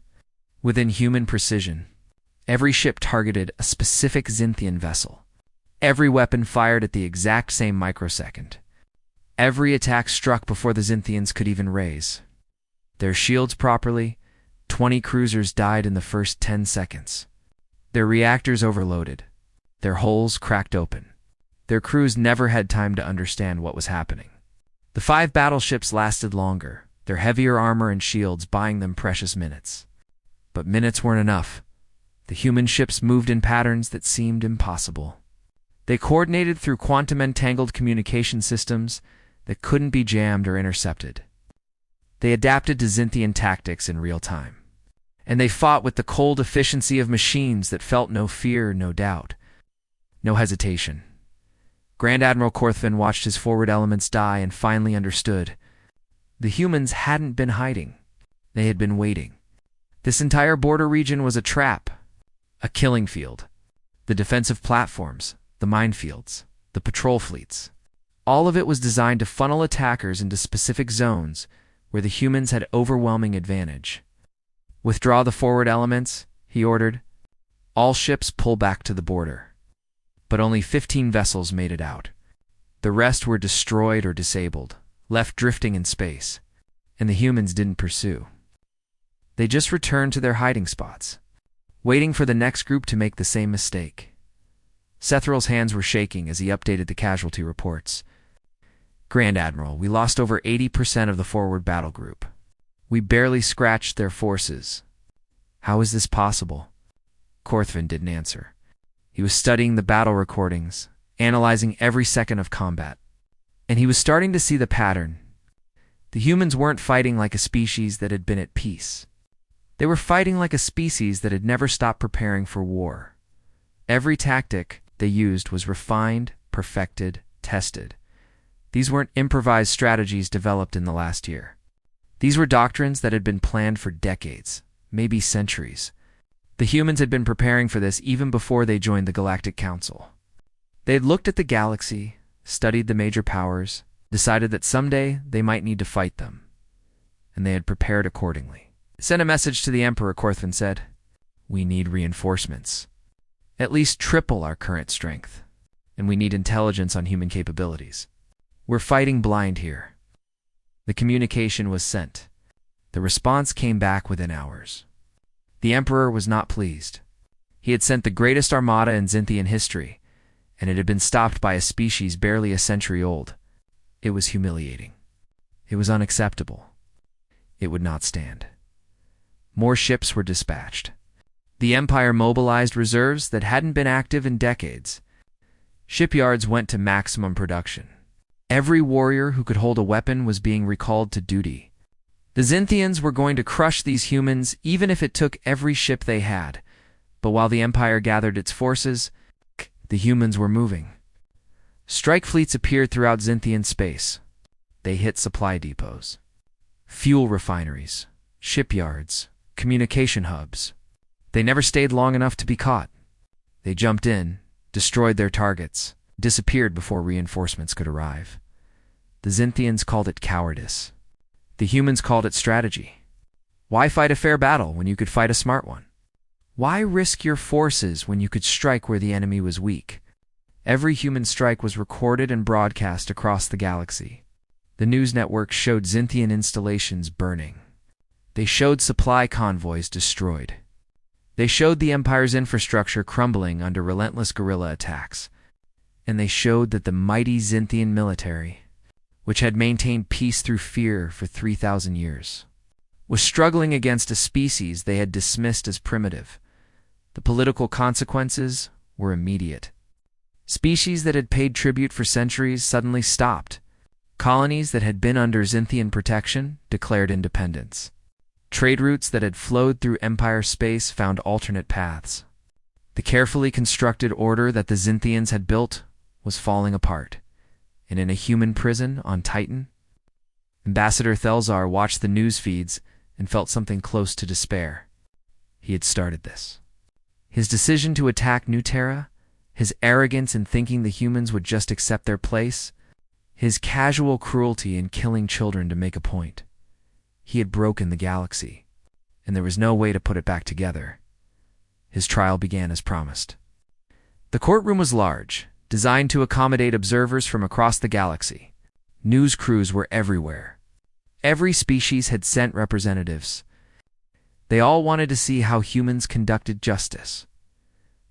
Within human precision, every ship targeted a specific Xinthian vessel. Every weapon fired at the exact same microsecond. Every attack struck before the Xinthians could even raise their shields properly. 20 cruisers died in the first 10 seconds. Their reactors overloaded. Their hulls cracked open. Their crews never had time to understand what was happening. The 5 battleships lasted longer, their heavier armor and shields buying them precious minutes. But minutes weren't enough. The human ships moved in patterns that seemed impossible. They coordinated through quantum-entangled communication systems that couldn't be jammed or intercepted. They adapted to Xinthian tactics in real time. And they fought with the cold efficiency of machines that felt no fear, no doubt, no hesitation. Grand Admiral Korthvin watched his forward elements die and finally understood. The humans hadn't been hiding. They had been waiting. This entire border region was a trap, a killing field. The defensive platforms, the minefields, the patrol fleets. All of it was designed to funnel attackers into specific zones where the humans had overwhelming advantage. Withdraw the forward elements, he ordered. All ships pull back to the border. But only 15 vessels made it out. The rest were destroyed or disabled, left drifting in space, and the humans didn't pursue. They just returned to their hiding spots, waiting for the next group to make the same mistake. Sethral's hands were shaking as he updated the casualty reports. Grand Admiral, we lost over 80% of the forward battle group. We barely scratched their forces. How is this possible? Korthvin didn't answer. He was studying the battle recordings, analyzing every second of combat. And he was starting to see the pattern. The humans weren't fighting like a species that had been at peace. They were fighting like a species that had never stopped preparing for war. Every tactic they used was refined, perfected, tested. These weren't improvised strategies developed in the last year. These were doctrines that had been planned for decades, maybe centuries. The humans had been preparing for this even before they joined the Galactic Council. They had looked at the galaxy, studied the major powers, decided that someday they might need to fight them, and they had prepared accordingly. Send a message to the Emperor, Korthvin said. We need reinforcements. At least triple our current strength, and we need intelligence on human capabilities. We're fighting blind here. The communication was sent. The response came back within hours. The Emperor was not pleased. He had sent the greatest armada in Xinthian history, and it had been stopped by a species barely a century old. It was humiliating. It was unacceptable. It would not stand. More ships were dispatched. The Empire mobilized reserves that hadn't been active in decades. Shipyards went to maximum production. Every warrior who could hold a weapon was being recalled to duty. The Xinthians were going to crush these humans even if it took every ship they had. But while the Empire gathered its forces, the humans were moving. Strike fleets appeared throughout Xinthian space. They hit supply depots, fuel refineries, shipyards, communication hubs. They never stayed long enough to be caught. They jumped in, destroyed their targets, disappeared before reinforcements could arrive. The Xinthians called it cowardice. The humans called it strategy. Why fight a fair battle when you could fight a smart one? Why risk your forces when you could strike where the enemy was weak? Every human strike was recorded and broadcast across the galaxy. The news networks showed Xinthian installations burning. They showed supply convoys destroyed. They showed the Empire's infrastructure crumbling under relentless guerrilla attacks. And they showed that the mighty Xinthian military, which had maintained peace through fear for 3,000 years, was struggling against a species they had dismissed as primitive. The political consequences were immediate. Species that had paid tribute for centuries suddenly stopped. Colonies that had been under Xinthian protection declared independence. Trade routes that had flowed through Empire space found alternate paths. The carefully constructed order that the Xinthians had built was falling apart. And in a human prison on Titan, Ambassador Thelzar watched the news feeds and felt something close to despair. He had started this. His decision to attack New Terra, his arrogance in thinking the humans would just accept their place, his casual cruelty in killing children to make a point. He had broken the galaxy, and there was no way to put it back together. His trial began as promised. The courtroom was large, designed to accommodate observers from across the galaxy. News crews were everywhere. Every species had sent representatives. They all wanted to see how humans conducted justice.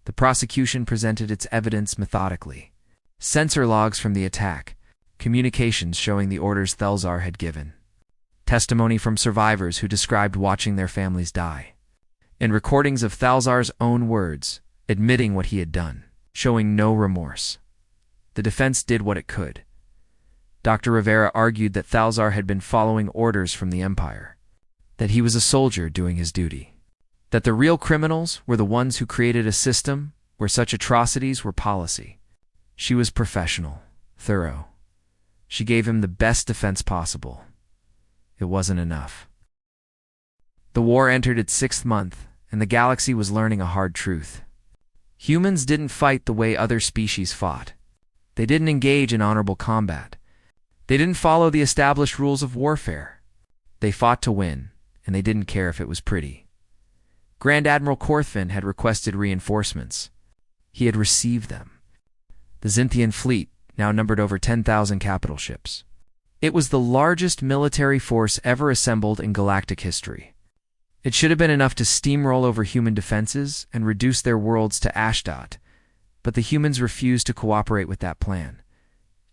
The prosecution presented its evidence methodically. Sensor logs from the attack, communications showing the orders Thelzar had given, testimony from survivors who described watching their families die, and recordings of Thelzar's own words, admitting what he had done, showing no remorse. The defense did what it could. Dr. Rivera argued that Thelzar had been following orders from the Empire, that he was a soldier doing his duty, that the real criminals were the ones who created a system where such atrocities were policy. She was professional, thorough. She gave him the best defense possible. It wasn't enough. The war entered its 6th month, and the galaxy was learning a hard truth. Humans didn't fight the way other species fought. They didn't engage in honorable combat. They didn't follow the established rules of warfare. They fought to win, and they didn't care if it was pretty. Grand Admiral Korthvin had requested reinforcements. He had received them. The Xinthian fleet now numbered over 10,000 capital ships. It was the largest military force ever assembled in galactic history. It should have been enough to steamroll over human defenses and reduce their worlds to ashdod, but the humans refused to cooperate with that plan.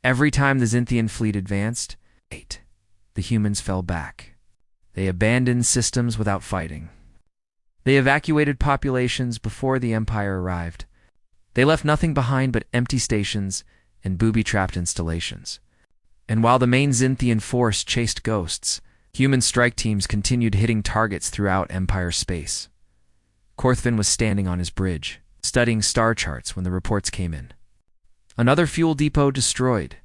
Every time the Xinthian fleet advanced, the humans fell back. They abandoned systems without fighting. They evacuated populations before the Empire arrived. They left nothing behind but empty stations and booby-trapped installations. And while the main Xinthian force chased ghosts, human strike teams continued hitting targets throughout Empire space. Korthvin was standing on his bridge, studying star charts when the reports came in. Another fuel depot destroyed.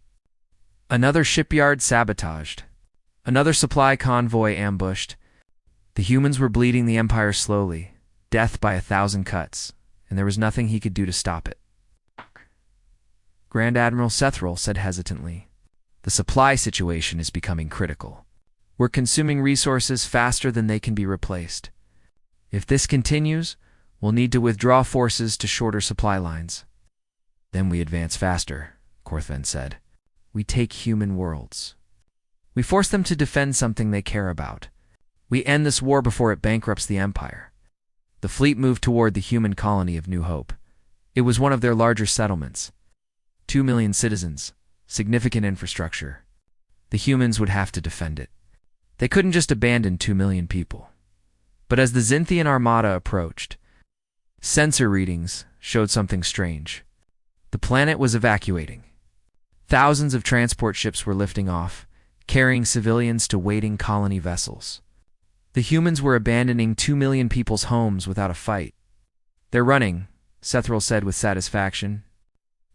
Another shipyard sabotaged. Another supply convoy ambushed. The humans were bleeding the Empire slowly, death by 1,000 cuts, and there was nothing he could do to stop it. Grand Admiral Sethril said hesitantly, "The supply situation is becoming critical. We're consuming resources faster than they can be replaced. If this continues, we'll need to withdraw forces to shorter supply lines." "Then we advance faster," Korthvin said. "We take human worlds. We force them to defend something they care about. We end this war before it bankrupts the Empire." The fleet moved toward the human colony of New Hope. It was one of their larger settlements. 2 million citizens, significant infrastructure. The humans would have to defend it. They couldn't just abandon 2 million people. But as the Xinthian armada approached, sensor readings showed something strange. The planet was evacuating. Thousands of transport ships were lifting off, carrying civilians to waiting colony vessels. The humans were abandoning 2 million people's homes without a fight. "They're running," Sethril said with satisfaction.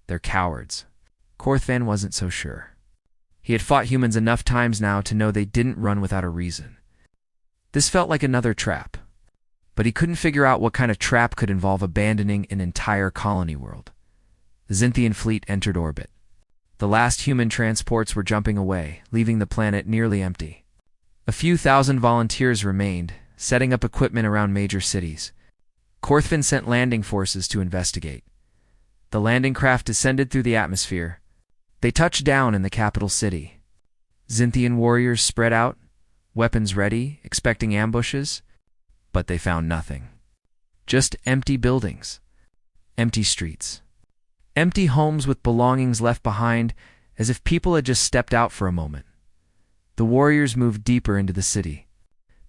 "They're cowards." Korthvin wasn't so sure. He had fought humans enough times now to know they didn't run without a reason. This felt like another trap, but he couldn't figure out what kind of trap could involve abandoning an entire colony world. The Xinthian fleet entered orbit. The last human transports were jumping away, leaving the planet nearly empty. A few thousand volunteers remained, setting up equipment around major cities. Korthvin sent landing forces to investigate. The landing craft descended through the atmosphere. They touched down in the capital city. Xinthian warriors spread out, weapons ready, expecting ambushes, but they found nothing. Just empty buildings, empty streets, empty homes with belongings left behind, as if people had just stepped out for a moment. The warriors moved deeper into the city.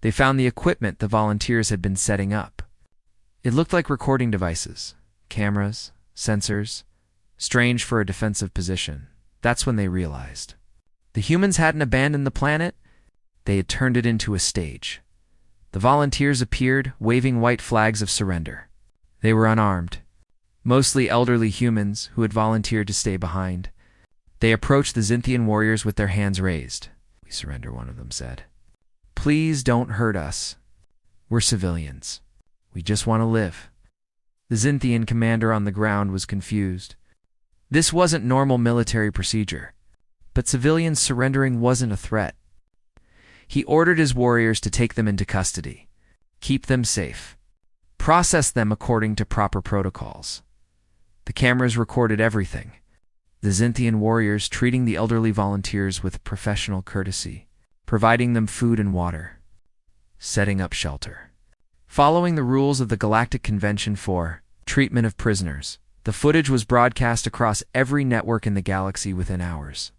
They found the equipment the volunteers had been setting up. It looked like recording devices, cameras, sensors. Strange for a defensive position. That's when they realized. The humans hadn't abandoned the planet. They had turned it into a stage. The volunteers appeared, waving white flags of surrender. They were unarmed. Mostly elderly humans who had volunteered to stay behind. They approached the Xinthian warriors with their hands raised. "We surrender," one of them said. "Please don't hurt us. We're civilians. We just want to live." The Xinthian commander on the ground was confused. This wasn't normal military procedure, but civilians surrendering wasn't a threat. He ordered his warriors to take them into custody, keep them safe, process them according to proper protocols. The cameras recorded everything. The Xinthian warriors treating the elderly volunteers with professional courtesy, providing them food and water, setting up shelter. Following the rules of the Galactic Convention for treatment of prisoners, the footage was broadcast across every network in the galaxy within hours,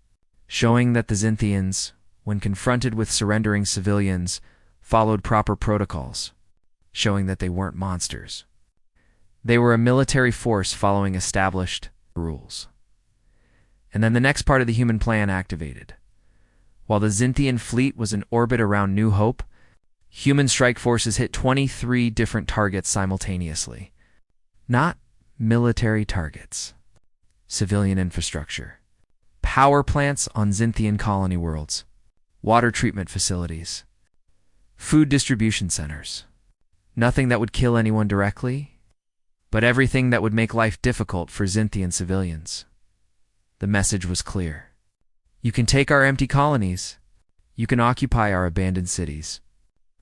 showing that the Xinthians, when confronted with surrendering civilians, followed proper protocols, showing that they weren't monsters. They were a military force following established rules. And then the next part of the human plan activated. While the Xinthian fleet was in orbit around New Hope, human strike forces hit 23 different targets simultaneously. Not military targets. Civilian infrastructure. Power plants on Xinthian colony worlds. Water treatment facilities. Food distribution centers. Nothing that would kill anyone directly, but everything that would make life difficult for Xinthian civilians. The message was clear. You can take our empty colonies. You can occupy our abandoned cities.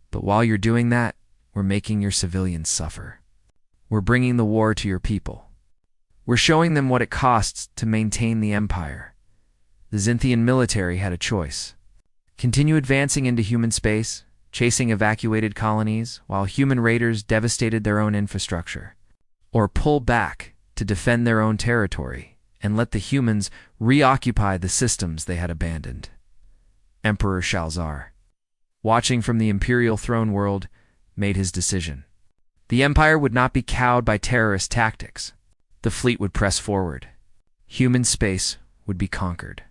But while you're doing that, we're making your civilians suffer. We're bringing the war to your people. We're showing them what it costs to maintain the empire. The Xinthian military had a choice. Continue advancing into human space, chasing evacuated colonies while human raiders devastated their own infrastructure. Or pull back to defend their own territory and let the humans reoccupy the systems they had abandoned. Emperor Shalzar, watching from the Imperial throne world, made his decision. The Empire would not be cowed by terrorist tactics. The fleet would press forward. Human space would be conquered.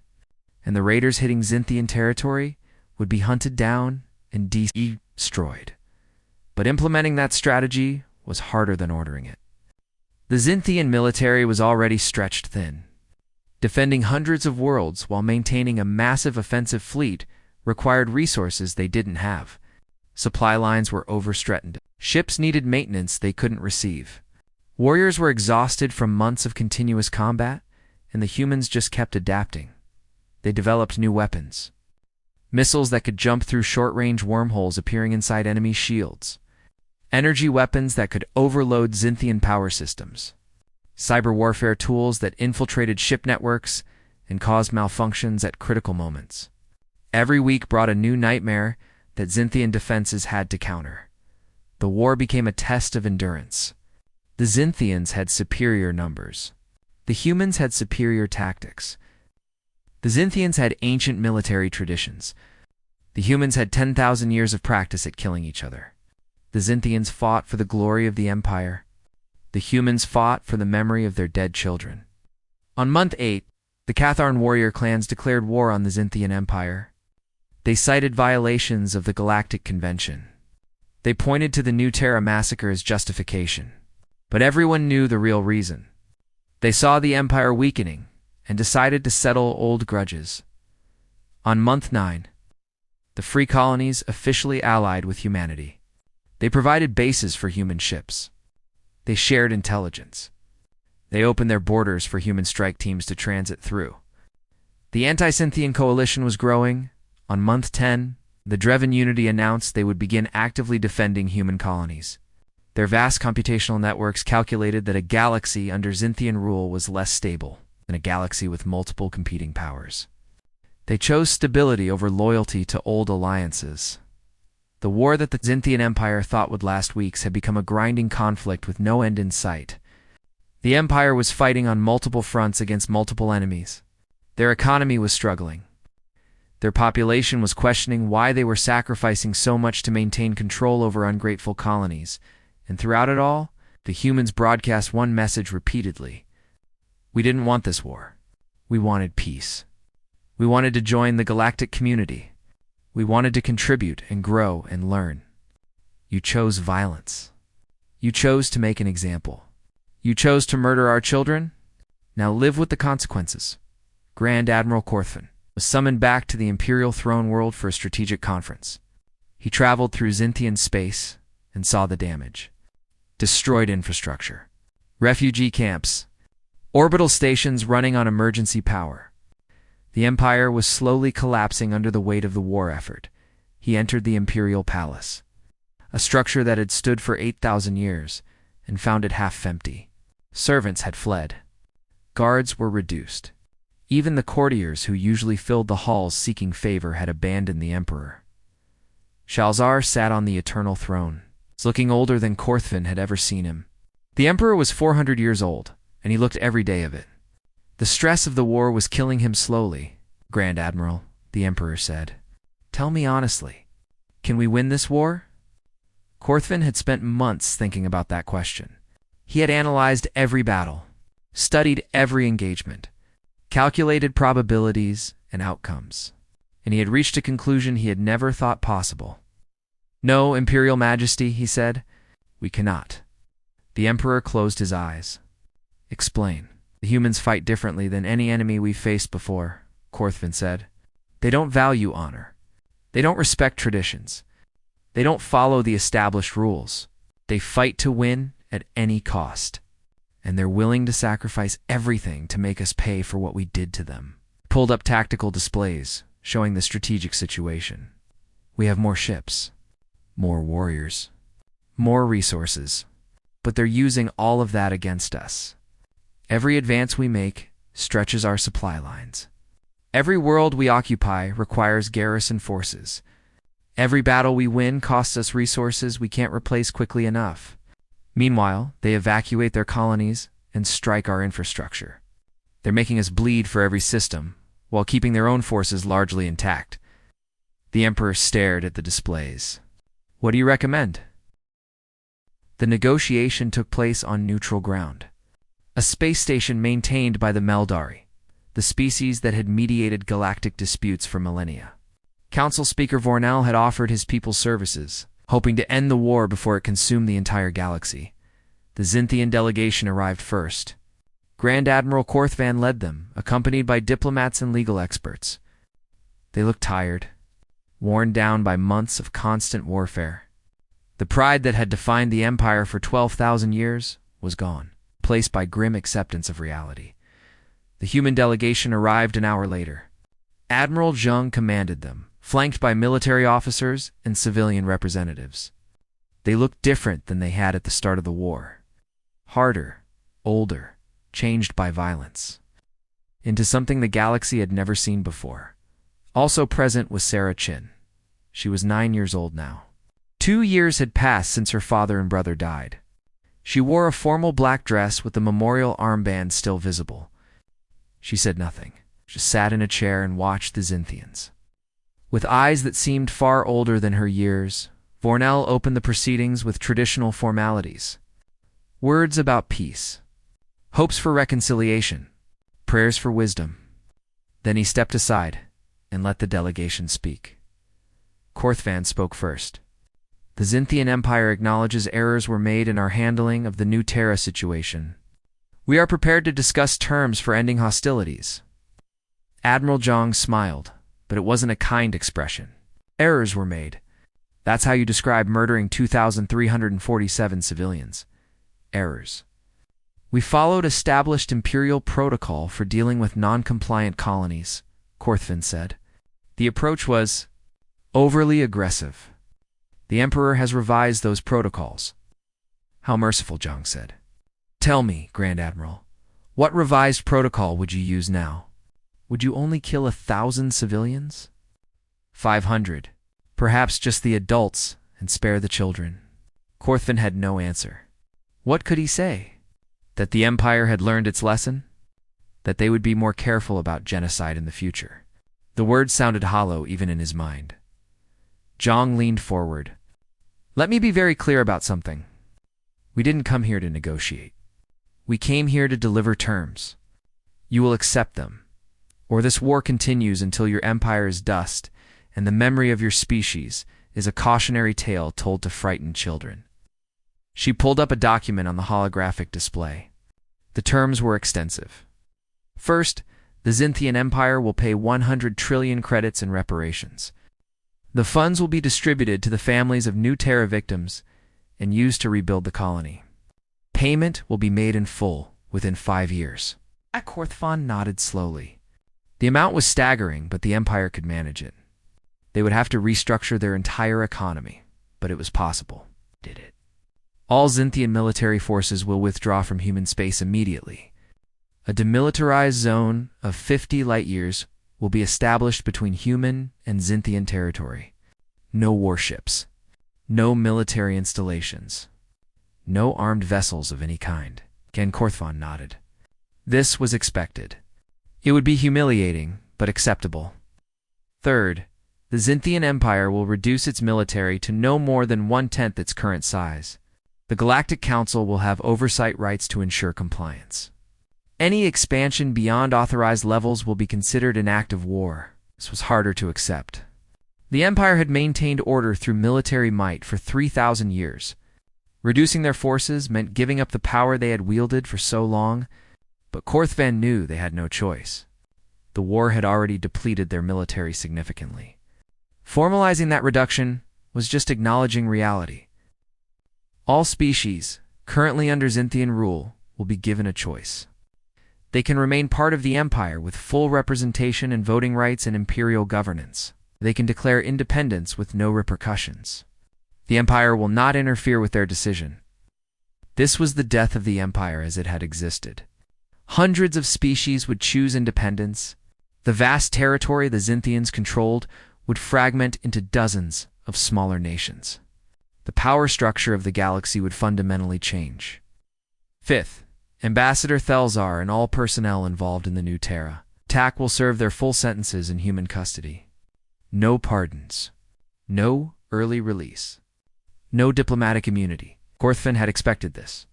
And the raiders hitting Xinthian territory would be hunted down and destroyed. But implementing that strategy was harder than ordering it. The Xinthian military was already stretched thin. Defending hundreds of worlds while maintaining a massive offensive fleet required resources they didn't have. Supply lines were overstretched. Ships needed maintenance they couldn't receive. Warriors were exhausted from months of continuous combat, and the humans just kept adapting. They developed new weapons. Missiles that could jump through short-range wormholes appearing inside enemy shields. Energy weapons that could overload Xinthian power systems. Cyber warfare tools that infiltrated ship networks and caused malfunctions at critical moments. Every week brought a new nightmare that Xinthian defenses had to counter. The war became a test of endurance. The Xinthians had superior numbers. The humans had superior tactics. The Xinthians had ancient military traditions. The humans had 10,000 years of practice at killing each other. The Xinthians fought for the glory of the Empire. The humans fought for the memory of their dead children. On month 8, the Catharn warrior clans declared war on the Xinthian Empire. They cited violations of the Galactic Convention. They pointed to the New Terra massacre as justification. But everyone knew the real reason. They saw the Empire weakening and decided to settle old grudges. On month 9, the free colonies officially allied with humanity. They provided bases for human ships. They shared intelligence. They opened their borders for human strike teams to transit through. The anti-Xinthian coalition was growing. On month 10, the Dreven Unity announced they would begin actively defending human colonies. Their vast computational networks calculated that a galaxy under Xinthian rule was less stable than a galaxy with multiple competing powers. They chose stability over loyalty to old alliances. The war that the Xinthian Empire thought would last weeks had become a grinding conflict with no end in sight. The Empire was fighting on multiple fronts against multiple enemies. Their economy was struggling. Their population was questioning why they were sacrificing so much to maintain control over ungrateful colonies, and throughout it all, the humans broadcast one message repeatedly. We didn't want this war. We wanted peace. We wanted to join the galactic community. We wanted to contribute and grow and learn. You chose violence. You chose to make an example. You chose to murder our children? Now live with the consequences. Grand Admiral Korthvan was summoned back to the Imperial Throne World for a strategic conference. He traveled through Xinthian space and saw the damage. Destroyed infrastructure. Refugee camps. Orbital stations running on emergency power. The Empire was slowly collapsing under the weight of the war effort. He entered the Imperial Palace, a structure that had stood for 8,000 years, and found it half empty. Servants had fled. Guards were reduced. Even the courtiers who usually filled the halls seeking favor had abandoned the Emperor. Shalzar sat on the eternal throne, looking older than Korthvan had ever seen him. The Emperor was 400 years old, and he looked every day of it. The stress of the war was killing him slowly. Grand Admiral, the Emperor said, tell me honestly, can we win this war? Korthvan had spent months thinking about that question. He had analyzed every battle, studied every engagement, calculated probabilities and outcomes, and he had reached a conclusion he had never thought possible. No, Imperial Majesty, he said, we cannot. The Emperor closed his eyes. Explain. The humans fight differently than any enemy we've faced before, Korthvan said. They don't value honor. They don't respect traditions. They don't follow the established rules. They fight to win at any cost. And they're willing to sacrifice everything to make us pay for what we did to them. Pulled up tactical displays, showing the strategic situation. We have more ships, more warriors, more resources, but they're using all of that against us. Every advance we make stretches our supply lines. Every world we occupy requires garrison forces. Every battle we win costs us resources we can't replace quickly enough. Meanwhile, they evacuate their colonies and strike our infrastructure. They're making us bleed for every system, while keeping their own forces largely intact. The Emperor stared at the displays. What do you recommend? The negotiation took place on neutral ground. A space station maintained by the Meldari, the species that had mediated galactic disputes for millennia. Council Speaker Vornal had offered his people services, hoping to end the war before it consumed the entire galaxy. The Xinthian delegation arrived first. Grand Admiral Korthvan led them, accompanied by diplomats and legal experts. They looked tired, worn down by months of constant warfare. The pride that had defined the Empire for 12,000 years was gone, replaced by grim acceptance of reality. The human delegation arrived an hour later. Admiral Zheng commanded them, flanked by military officers and civilian representatives. They looked different than they had at the start of the war. Harder, older, changed by violence. Into something the galaxy had never seen before. Also present was Sarah Chin. She was 9 years old now. 2 years had passed since her father and brother died. She wore a formal black dress with the memorial armband still visible. She said nothing, just sat in a chair and watched the Xinthians. With eyes that seemed far older than her years, Vornal opened the proceedings with traditional formalities. Words about peace, hopes for reconciliation, prayers for wisdom. Then he stepped aside and let the delegation speak. Korthvan spoke first. The Xinthian Empire acknowledges errors were made in our handling of the new Terra situation. We are prepared to discuss terms for ending hostilities. Admiral Zhang smiled, but it wasn't a kind expression. Errors were made. That's how you describe murdering 2,347 civilians. Errors. We followed established imperial protocol for dealing with non-compliant colonies, Korthvan said. The approach was overly aggressive. The Emperor has revised those protocols. How merciful, Zhang said. Tell me, Grand Admiral, what revised protocol would you use now? Would you only kill 1,000 civilians? 500. Perhaps just the adults and spare the children. Korthvan had no answer. What could he say? That the Empire had learned its lesson? That they would be more careful about genocide in the future? The words sounded hollow even in his mind. Zhang leaned forward. Let me be very clear about something. We didn't come here to negotiate. We came here to deliver terms. You will accept them, or this war continues until your empire is dust and the memory of your species is a cautionary tale told to frighten children. She pulled up a document on the holographic display. The terms were extensive. First, the Xinthian Empire will pay 100 trillion credits in reparations. The funds will be distributed to the families of New Terra victims and used to rebuild the colony. Payment will be made in full within 5 years. Korthfan nodded slowly. The amount was staggering, but the Empire could manage it. They would have to restructure their entire economy, but it was possible. Did it? All Xinthian military forces will withdraw from human space immediately. A demilitarized zone of 50 light-years will be established between human and Xinthian territory. No warships. No military installations. No armed vessels of any kind. Korthfan nodded. This was expected. It would be humiliating, but acceptable. Third, the Xinthian Empire will reduce its military to no more than 1/10 its current size. The Galactic Council will have oversight rights to ensure compliance. Any expansion beyond authorized levels will be considered an act of war. This was harder to accept. The Empire had maintained order through military might for 3,000 years. Reducing their forces meant giving up the power they had wielded for so long, but Korthvan knew they had no choice. The war had already depleted their military significantly. Formalizing that reduction was just acknowledging reality. All species, currently under Xinthian rule, will be given a choice. They can remain part of the Empire with full representation and voting rights and imperial governance. They can declare independence with no repercussions. The Empire will not interfere with their decision. This was the death of the Empire as it had existed. Hundreds of species would choose independence. The vast territory the Xinthians controlled would fragment into dozens of smaller nations. The power structure of the galaxy would fundamentally change. Fifth, Ambassador Thelzar and all personnel involved in the New Terra. TAC will serve their full sentences in human custody. No pardons. No early release. No diplomatic immunity. Korthvan had expected this.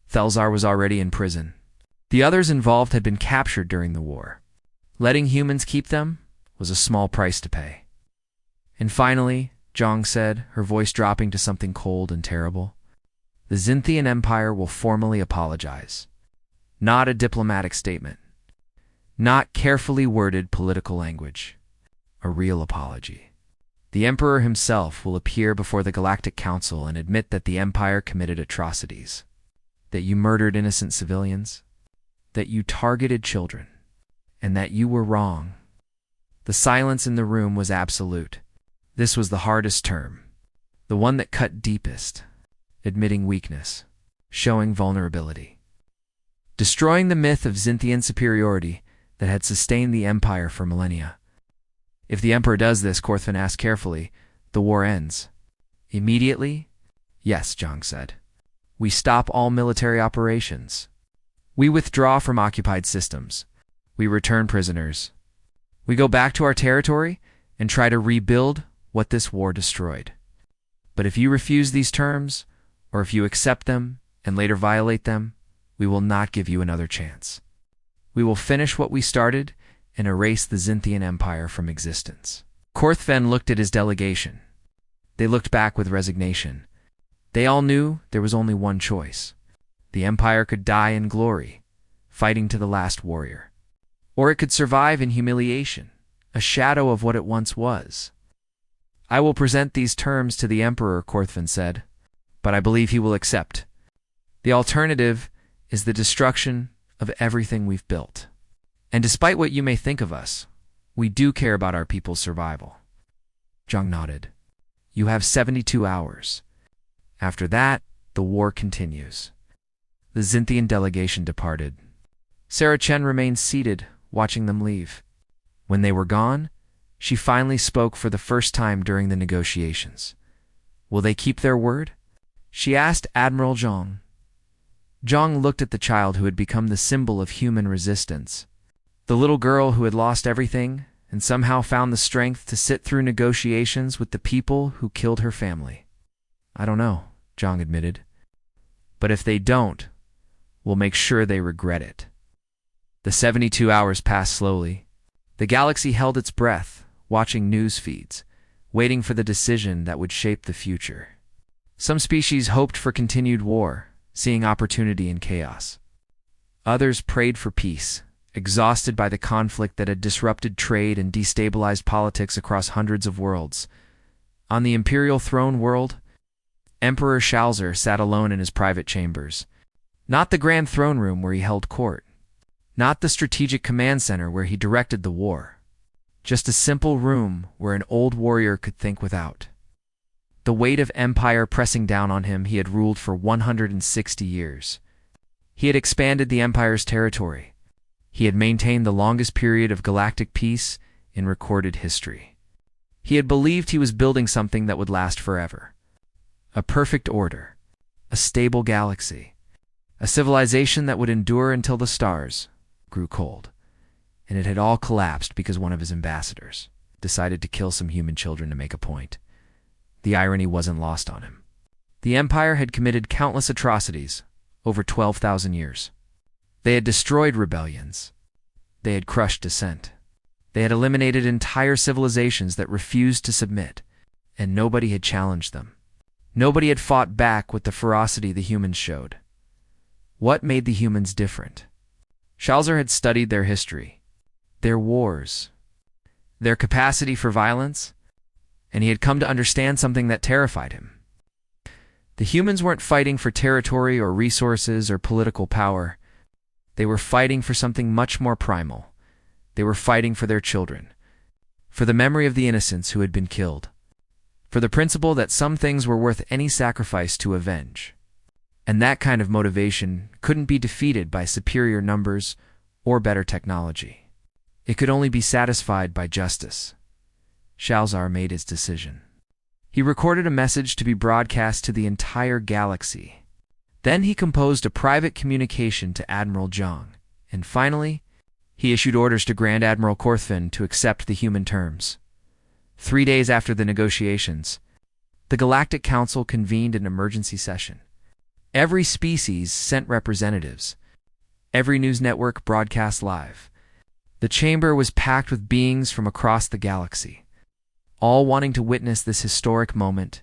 Thelzar was already in prison. The others involved had been captured during the war. Letting humans keep them was a small price to pay. And finally, Zhang said, her voice dropping to something cold and terrible, the Xinthian Empire will formally apologize. Not a diplomatic statement. Not carefully worded political language. A real apology. The Emperor himself will appear before the Galactic Council and admit that the Empire committed atrocities. That you murdered innocent civilians. That you targeted children. And that you were wrong. The silence in the room was absolute. This was the hardest term. The one that cut deepest. Admitting weakness. Showing vulnerability. Destroying the myth of Xinthian superiority that had sustained the Empire for millennia. If the Emperor does this, Korthvan asked carefully, the war ends. Immediately? Yes, Zhang said. We stop all military operations. We withdraw from occupied systems. We return prisoners. We go back to our territory and try to rebuild what this war destroyed. But if you refuse these terms, or if you accept them and later violate them, we will not give you another chance. We will finish what we started and erase the Xinthian Empire from existence. Korthvan looked at his delegation. They looked back with resignation. They all knew there was only one choice. The Empire could die in glory, fighting to the last warrior. Or it could survive in humiliation, a shadow of what it once was. I will present these terms to the Emperor, Korthvan said, but I believe he will accept. The alternative is the destruction of everything we've built. And despite what you may think of us, we do care about our people's survival. Zhang nodded. You have 72 hours. After that, the war continues. The Xinthian delegation departed. Sarah Chen remained seated, watching them leave. When they were gone, she finally spoke for the first time during the negotiations. Will they keep their word? She asked Admiral Zhang. Zhang looked at the child who had become the symbol of human resistance. The little girl who had lost everything and somehow found the strength to sit through negotiations with the people who killed her family. I don't know, Zhang admitted. But if they don't, we'll make sure they regret it. The 72 hours passed slowly. The galaxy held its breath, watching news feeds, waiting for the decision that would shape the future. Some species hoped for continued war, seeing opportunity in chaos. Others prayed for peace, exhausted by the conflict that had disrupted trade and destabilized politics across hundreds of worlds. On the Imperial Throne world, Emperor Shalzer sat alone in his private chambers. Not the grand throne room where he held court. Not the strategic command center where he directed the war. Just a simple room where an old warrior could think without. The weight of empire pressing down on him, he had ruled for 160 years. He had expanded the empire's territory. He had maintained the longest period of galactic peace in recorded history. He had believed he was building something that would last forever. A perfect order. A stable galaxy. A civilization that would endure until the stars grew cold. And it had all collapsed because one of his ambassadors decided to kill some human children to make a point. The irony wasn't lost on him. The Empire had committed countless atrocities over 12,000 years. They had destroyed rebellions. They had crushed dissent. They had eliminated entire civilizations that refused to submit, and nobody had challenged them. Nobody had fought back with the ferocity the humans showed. What made the humans different? Shalzer had studied their history, their wars, their capacity for violence, and he had come to understand something that terrified him. The humans weren't fighting for territory or resources or political power. They were fighting for something much more primal. They were fighting for their children, for the memory of the innocents who had been killed, for the principle that some things were worth any sacrifice to avenge. And that kind of motivation couldn't be defeated by superior numbers or better technology. It could only be satisfied by justice. Shalzer made his decision. He recorded a message to be broadcast to the entire galaxy. Then he composed a private communication to Admiral Zhang, and finally, he issued orders to Grand Admiral Korthvin to accept the human terms. 3 days after the negotiations, the Galactic Council convened an emergency session. Every species sent representatives. Every news network broadcast live. The chamber was packed with beings from across the galaxy. All wanting to witness this historic moment,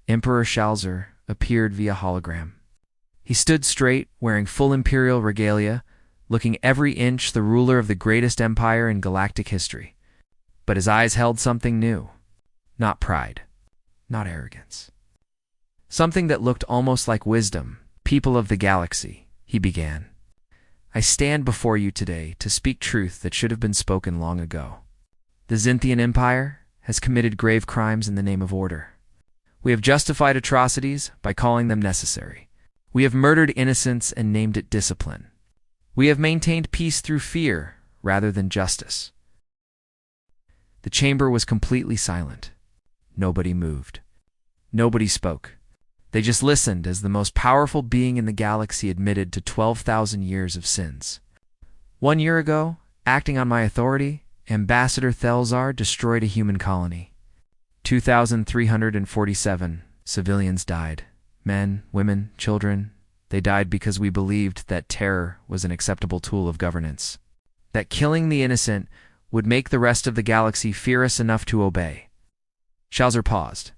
Emperor Shalzer appeared via hologram. He stood straight, wearing full imperial regalia, looking every inch the ruler of the greatest empire in galactic history. But his eyes held something new. Not pride. Not arrogance. Something that looked almost like wisdom. People of the galaxy, he began. I stand before you today to speak truth that should have been spoken long ago. The Zynthian Empire has committed grave crimes in the name of order. We have justified atrocities by calling them necessary. We have murdered innocents and named it discipline. We have maintained peace through fear rather than justice. The chamber was completely silent. Nobody moved. Nobody spoke. They just listened as the most powerful being in the galaxy admitted to 12,000 years of sins. 1 year ago, acting on my authority, Ambassador Thelzar destroyed a human colony. 2,347 civilians died. Men, women, children. They died because we believed that terror was an acceptable tool of governance. That killing the innocent would make the rest of the galaxy fear us enough to obey. Shalzer paused,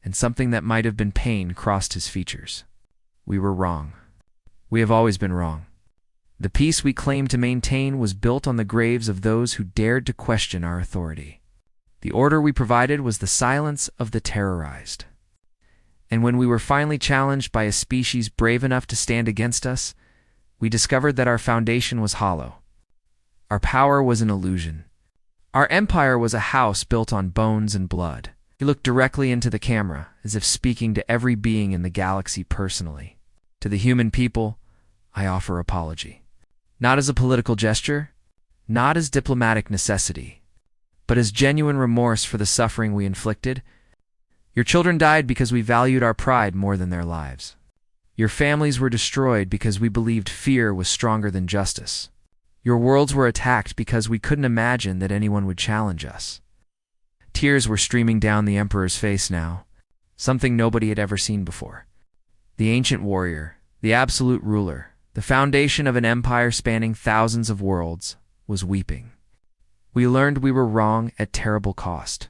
and something that might have been pain crossed his features. We were wrong. We have always been wrong. The peace we claimed to maintain was built on the graves of those who dared to question our authority. The order we provided was the silence of the terrorized. And when we were finally challenged by a species brave enough to stand against us, we discovered that our foundation was hollow. Our power was an illusion. Our empire was a house built on bones and blood. He looked directly into the camera, as if speaking to every being in the galaxy personally. To the human people, I offer apology. Not as a political gesture, not as diplomatic necessity, but as genuine remorse for the suffering we inflicted. Your children died because we valued our pride more than their lives. Your families were destroyed because we believed fear was stronger than justice. Your worlds were attacked because we couldn't imagine that anyone would challenge us." Tears were streaming down the Emperor's face now, something nobody had ever seen before. The ancient warrior, the absolute ruler, the foundation of an empire spanning thousands of worlds, was weeping. "We learned we were wrong at terrible cost.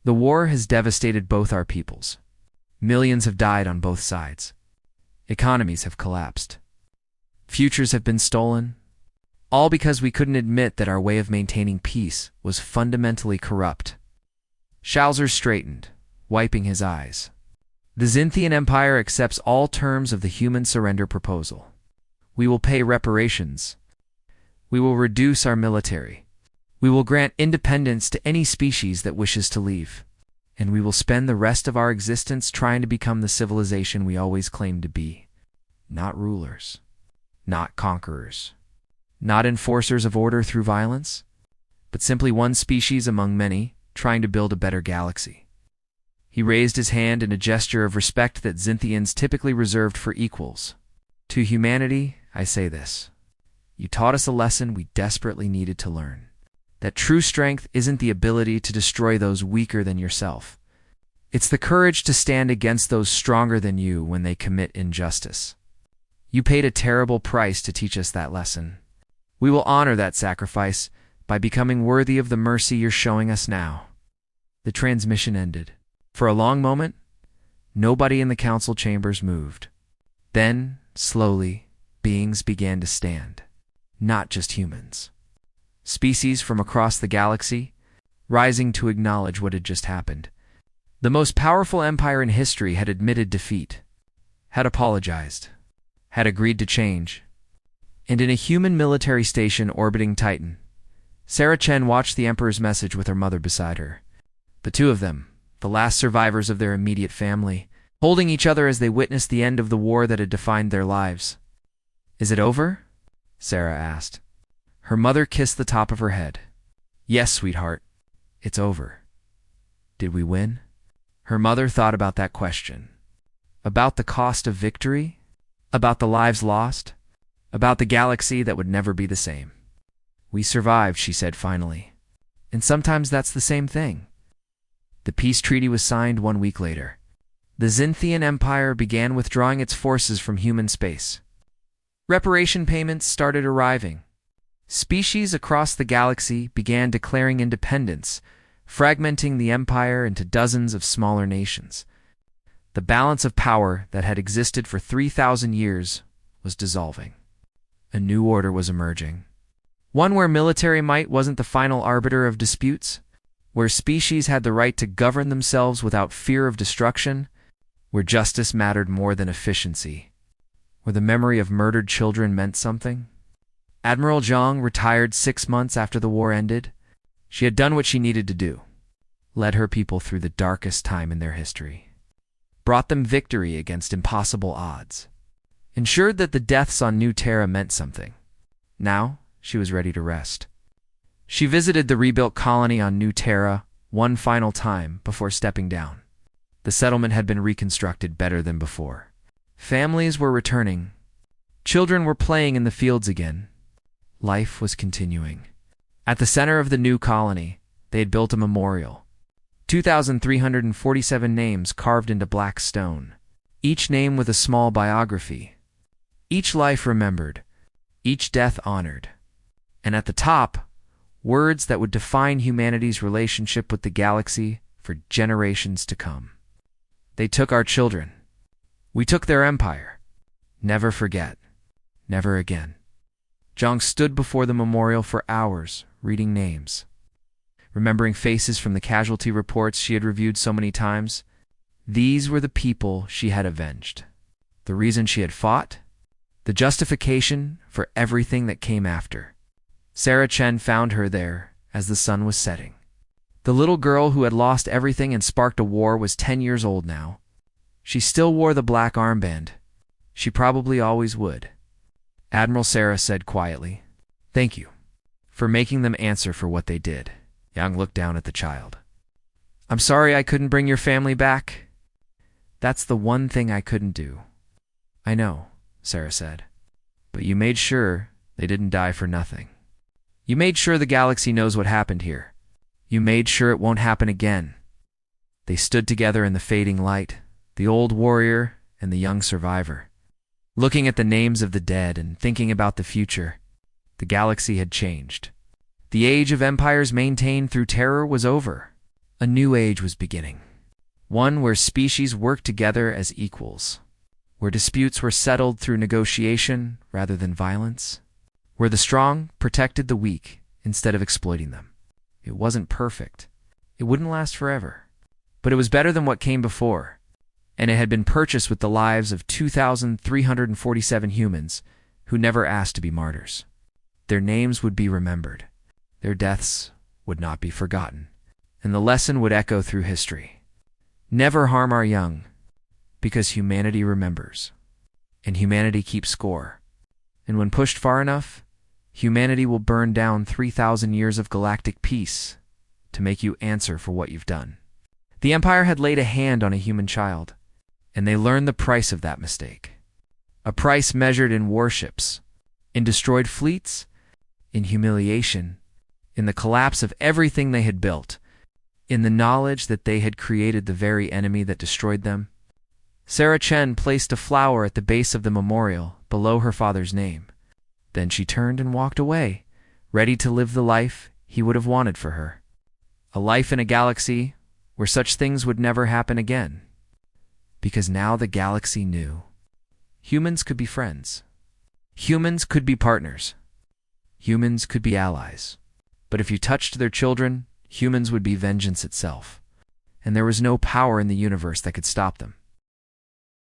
The war has devastated both our peoples. Millions have died on both sides. Economies have collapsed. Futures have been stolen, all because we couldn't admit that our way of maintaining peace was fundamentally corrupt." Schalzer straightened, wiping his eyes. "The Xinthian Empire accepts all terms of the human surrender proposal. We will pay reparations. We will reduce our military. We will grant independence to any species that wishes to leave. And we will spend the rest of our existence trying to become the civilization we always claimed to be. Not rulers. Not conquerors. Not enforcers of order through violence, but simply one species among many, trying to build a better galaxy." He raised his hand in a gesture of respect that Xinthians typically reserved for equals. "To humanity, I say this. You taught us a lesson we desperately needed to learn. That true strength isn't the ability to destroy those weaker than yourself. It's the courage to stand against those stronger than you when they commit injustice. You paid a terrible price to teach us that lesson. We will honor that sacrifice by becoming worthy of the mercy you're showing us now." The transmission ended. For a long moment, nobody in the council chambers moved. Then, slowly, beings began to stand. Not just humans. Species from across the galaxy, rising to acknowledge what had just happened. The most powerful empire in history had admitted defeat, had apologized, had agreed to change. And in a human military station orbiting Titan, Sarah Chen watched the Emperor's message with her mother beside her. The two of them, the last survivors of their immediate family, holding each other as they witnessed the end of the war that had defined their lives. "Is it over?" Sarah asked. Her mother kissed the top of her head. "Yes, sweetheart, it's over." "Did we win?" Her mother thought about that question. About the cost of victory? About the lives lost? About the galaxy that would never be the same. "We survived," she said finally. "And sometimes that's the same thing." The peace treaty was signed 1 week later. The Xinthian Empire began withdrawing its forces from human space. Reparation payments started arriving. Species across the galaxy began declaring independence, fragmenting the empire into dozens of smaller nations. The balance of power that had existed for 3,000 years was dissolving. A new order was emerging. One where military might wasn't the final arbiter of disputes, where species had the right to govern themselves without fear of destruction, where justice mattered more than efficiency, where the memory of murdered children meant something. Admiral Zhang retired 6 months after the war ended. She had done what she needed to do, led her people through the darkest time in their history, brought them victory against impossible odds, ensured that the deaths on New Terra meant something. Now, she was ready to rest. She visited the rebuilt colony on New Terra one final time before stepping down. The settlement had been reconstructed better than before. Families were returning. Children were playing in the fields again. Life was continuing. At the center of the new colony, they had built a memorial. 2,347 names carved into black stone, each name with a small biography. Each life remembered, each death honored. And at the top, words that would define humanity's relationship with the galaxy for generations to come. "They took our children. We took their empire. Never forget. Never again." Zhang stood before the memorial for hours, reading names, remembering faces from the casualty reports she had reviewed so many times. These were the people she had avenged. The reason she had fought? The justification for everything that came after. Sarah Chen found her there as the sun was setting. The little girl who had lost everything and sparked a war was 10 years old now. She still wore the black armband. She probably always would. Admiral Sarah said quietly, "Thank you for making them answer for what they did." Yang looked down at the child. "I'm sorry I couldn't bring your family back." "That's the one thing I couldn't do." "I know," Sarah said. "But you made sure they didn't die for nothing." You made sure the galaxy knows what happened here. You made sure it won't happen again." They stood together in the fading light, the old warrior and the young survivor, looking at the names of the dead and thinking about the future. The galaxy had changed. The age of empires maintained through terror was over. A new age was beginning. One where species worked together as equals, where disputes were settled through negotiation rather than violence, where the strong protected the weak instead of exploiting them. It wasn't perfect. It wouldn't last forever. But it was better than what came before, and it had been purchased with the lives of 2,347 humans who never asked to be martyrs. Their names would be remembered. Their deaths would not be forgotten, and the lesson would echo through history. Never harm our young, because humanity remembers, and humanity keeps score. And when pushed far enough, humanity will burn down 3,000 years of galactic peace to make you answer for what you've done. The Empire had laid a hand on a human child, and they learned the price of that mistake. A price measured in warships, in destroyed fleets, in humiliation, in the collapse of everything they had built, in the knowledge that they had created the very enemy that destroyed them. Sarah Chen placed a flower at the base of the memorial below her father's name. Then she turned and walked away, ready to live the life he would have wanted for her. A life in a galaxy where such things would never happen again. Because now the galaxy knew. Humans could be friends. Humans could be partners. Humans could be allies. But if you touched their children, humans would be vengeance itself. And there was no power in the universe that could stop them.